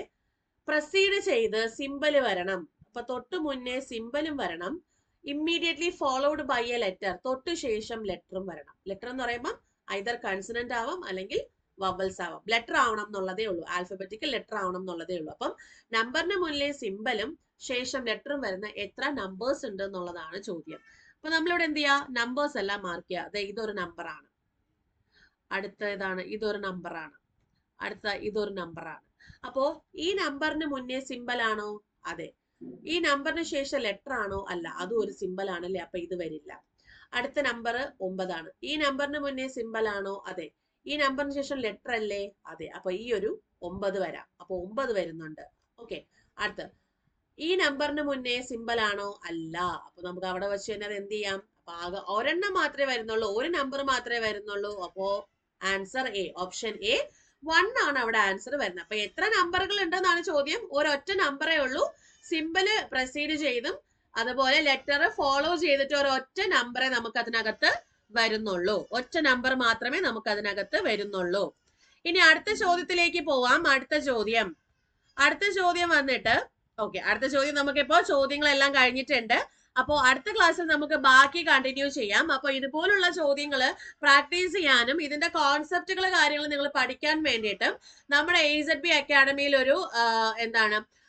പ്രസീഡ് ചെയ്ത് സിമ്പല് വരണം. അപ്പൊ തൊട്ട് മുന്നേ സിമ്പലും വരണം. Immediately followed by a letter, തൊട്ട് ശേഷം ലെറ്ററും വരണം. ലെറ്റർ എന്ന് പറയുമ്പോൾ ഐദർ കൺസണന്റ് ആവാം അല്ലെങ്കിൽ വവൽസ് ആവാം. ലെറ്റർ ആവണം എന്നുള്ളതേ ഉള്ളൂ, ആൽഫബറ്റിക്കൽ ലെറ്റർ ആവണം എന്നുള്ളതേ ഉള്ളൂ. അപ്പം നമ്പറിന് മുന്നിലെ സിമ്പലും ശേഷം ലെറ്ററും വരുന്ന എത്ര നമ്പേഴ്സ് ഉണ്ട് എന്നുള്ളതാണ് ചോദ്യം. അപ്പൊ നമ്മളിവിടെ എന്ത് ചെയ്യാ, നമ്പേഴ്സ് എല്ലാം മാർക്ക് ചെയ്യുക. അതെ, ഇതൊരു നമ്പറാണ്, അടുത്ത ഇതാണ്, ഇതൊരു നമ്പറാണ്, അടുത്ത ഇതൊരു നമ്പറാണ്. അപ്പോ ഈ നമ്പറിന് മുന്നേ സിമ്പൽ ആണോ? അതെ. ഈ നമ്പറിന് ശേഷം ലെറ്റർ ആണോ? അല്ല, അതും ഒരു സിമ്പൽ ആണല്ലേ, അപ്പൊ ഇത് വരില്ല. അടുത്ത നമ്പർ 9 ആണ്. ഈ നമ്പറിന് മുന്നേ സിമ്പൽ ആണോ? അതെ. ഈ നമ്പറിന് ശേഷം ലെറ്റർ അല്ലേ? അതെ. അപ്പൊ ഈ ഒരു 9 വരാം. അപ്പൊ 9 വരുന്നുണ്ട്. ഓക്കെ, അടുത്ത ഈ നമ്പറിന് മുന്നേ സിമ്പൽ ആണോ? അല്ല. അപ്പൊ നമുക്ക് അവിടെ വെച്ച് തന്നെ അത് എന്ത് ചെയ്യാം, അപ്പൊ ആകെ ഒരെണ്ണം മാത്രമേ വരുന്നുള്ളൂ, ഒരു നമ്പർ മാത്രമേ വരുന്നുള്ളൂ. അപ്പോ ആൻസർ എ, ഓപ്ഷൻ എ 1 ആണ് അവിടെ ആൻസർ വരുന്നത്. അപ്പൊ എത്ര നമ്പറുകൾ ഉണ്ടെന്നാണ് ചോദ്യം. ഒരൊറ്റ നമ്പറേ ഉള്ളൂ. സിമ്പല് പ്രൊസീഡ് ചെയ്തും അതുപോലെ ലെറ്റർ ഫോളോ ചെയ്തിട്ട് ഒരൊറ്റ നമ്പറേ നമുക്ക് അതിനകത്ത് വരുന്നുള്ളൂ. ഒറ്റ നമ്പർ മാത്രമേ നമുക്ക് അതിനകത്ത് വരുന്നുള്ളൂ. ഇനി അടുത്ത ചോദ്യത്തിലേക്ക് പോവാം. അടുത്ത ചോദ്യം വന്നിട്ട്, ഓക്കെ, അടുത്ത ചോദ്യം നമുക്കിപ്പോ ചോദ്യങ്ങളെല്ലാം കഴിഞ്ഞിട്ടുണ്ട്. അപ്പോൾ അടുത്ത ക്ലാസ്സിൽ നമുക്ക് ബാക്കി കണ്ടിന്യൂ ചെയ്യാം. അപ്പൊ ഇതുപോലുള്ള ചോദ്യങ്ങൾ പ്രാക്ടീസ് ചെയ്യാനും ഇതിന്റെ കോൺസെപ്റ്റുകൾ കാര്യങ്ങൾ നിങ്ങൾ പഠിക്കാൻ വേണ്ടിയിട്ടും നമ്മുടെ AZB അക്കാഡമിയിൽ ഒരു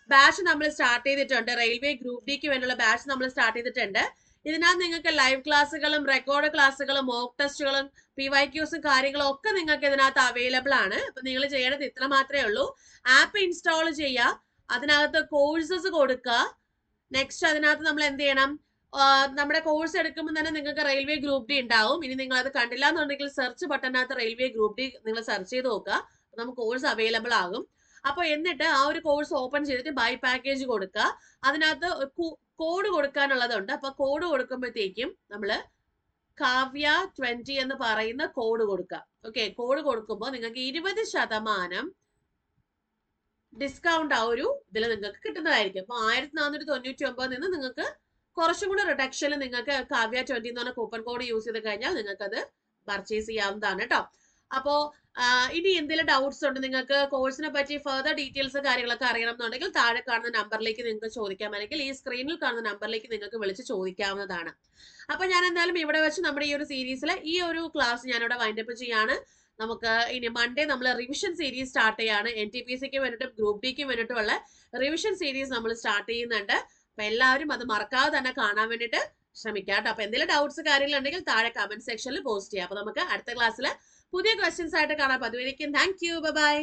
ബാച്ച് നമ്മൾ സ്റ്റാർട്ട് ചെയ്തിട്ടുണ്ട്. റെയിൽവേ ഗ്രൂപ്പ് ഡിക്ക് വേണ്ടിയുള്ള ബാച്ച് നമ്മൾ സ്റ്റാർട്ട് ചെയ്തിട്ടുണ്ട്. ഇതിനകത്ത് നിങ്ങൾക്ക് ലൈവ് ക്ലാസ്സുകളും റെക്കോർഡ് ക്ലാസ്സുകളും മോക്ക് ടെസ്റ്റുകളും PYQസും കാര്യങ്ങളും ഒക്കെ നിങ്ങൾക്ക് ഇതിനകത്ത് അവൈലബിൾ ആണ്. അപ്പൊ നിങ്ങൾ ചെയ്യേണ്ടത് ഇത്ര മാത്രമേ ഉള്ളൂ. ആപ്പ് ഇൻസ്റ്റാൾ ചെയ്യുക, അതിനകത്ത് കോഴ്സസ് കൊടുക്കുക. നെക്സ്റ്റ് അതിനകത്ത് നമ്മൾ എന്ത് ചെയ്യണം, നമ്മുടെ കോഴ്സ് എടുക്കുമ്പോൾ തന്നെ നിങ്ങൾക്ക് റെയിൽവേ ഗ്രൂപ്പ് ഡി ഉണ്ടാവും. ഇനി നിങ്ങൾ അത് കണ്ടില്ല എന്നുണ്ടെങ്കിൽ സെർച്ച് ബട്ടണിനകത്ത് റെയിൽവേ ഗ്രൂപ്പ് ഡി നിങ്ങൾ സെർച്ച് ചെയ്ത് നോക്കുക. നമുക്ക് കോഴ്സ് അവൈലബിൾ ആകും. അപ്പൊ എന്നിട്ട് ആ ഒരു കോഴ്സ് ഓപ്പൺ ചെയ്തിട്ട് ബൈ പാക്കേജ് കൊടുക്കുക. അതിനകത്ത് കോഡ് കൊടുക്കാനുള്ളതുണ്ട്. അപ്പൊ കോഡ് കൊടുക്കുമ്പോഴത്തേക്കും നമ്മള് കാവ്യ 20 എന്ന് പറയുന്ന കോഡ് കൊടുക്കുക. ഓക്കെ, കോഡ് കൊടുക്കുമ്പോൾ നിങ്ങൾക്ക് 20% ഡിസ്കൗണ്ട് ആ ഒരു ഇതിൽ നിങ്ങൾക്ക് കിട്ടുന്നതായിരിക്കും. അപ്പൊ 1499 നിന്ന് നിങ്ങൾക്ക് കുറച്ചും കൂടെ റിഡക്ഷനിൽ നിങ്ങൾക്ക് കാവ്യ 20 എന്ന് പറഞ്ഞ കൂപ്പൺ കോഡ് യൂസ് ചെയ്ത് കഴിഞ്ഞാൽ നിങ്ങൾക്ക് അത് പർച്ചേസ് ചെയ്യാവുന്നതാണ് കേട്ടോ. അപ്പോ ഇനി എന്തെങ്കിലും ഡൗട്ട്സ് ഉണ്ട്, നിങ്ങൾക്ക് കോഴ്സിനെ പറ്റി ഫർദർ ഡീറ്റെയിൽസ് കാര്യങ്ങളൊക്കെ അറിയണം എന്നുണ്ടെങ്കിൽ താഴെ കാണുന്ന നമ്പറിലേക്ക് നിങ്ങൾക്ക് ചോദിക്കാം, അല്ലെങ്കിൽ ഈ സ്ക്രീനിൽ കാണുന്ന നമ്പറിലേക്ക് നിങ്ങൾക്ക് വിളിച്ച് ചോദിക്കാവുന്നതാണ്. അപ്പൊ ഞാൻ എന്തായാലും ഇവിടെ വെച്ച് നമ്മുടെ ഈ ഒരു സീരീസിലെ ഈ ഒരു ക്ലാസ് ഞാനിവിടെ വൈൻഡപ്പ് ചെയ്യാണ്. നമുക്ക് ഇനി മൺഡേ നമ്മൾ റിവിഷൻ സീരീസ് സ്റ്റാർട്ട് ചെയ്യാണ്. NTPCക്ക് വേണ്ടിയിട്ടും ഗ്രൂപ്പ് ഡിക്ക് വേണ്ടിയിട്ടുള്ള റിവിഷൻ സീരീസ് നമ്മൾ സ്റ്റാർട്ട് ചെയ്യുന്നുണ്ട്. അപ്പൊ എല്ലാവരും അത് മറക്കാതെ തന്നെ കാണാൻ വേണ്ടിയിട്ട് ശ്രമിക്കാം കേട്ടോ. അപ്പൊ എന്തെങ്കിലും ഡൗട്ട്സ് കാര്യങ്ങളുണ്ടെങ്കിൽ താഴെ കമന്റ് സെക്ഷനിൽ പോസ്റ്റ് ചെയ്യാം. അപ്പൊ നമുക്ക് അടുത്ത ക്ലാസ്സിൽ പുതിയ ക്വസ്റ്റ്യൻസ് ആയിട്ട് കാണാം. അതുവരേക്കും താങ്ക് യു, ബൈ.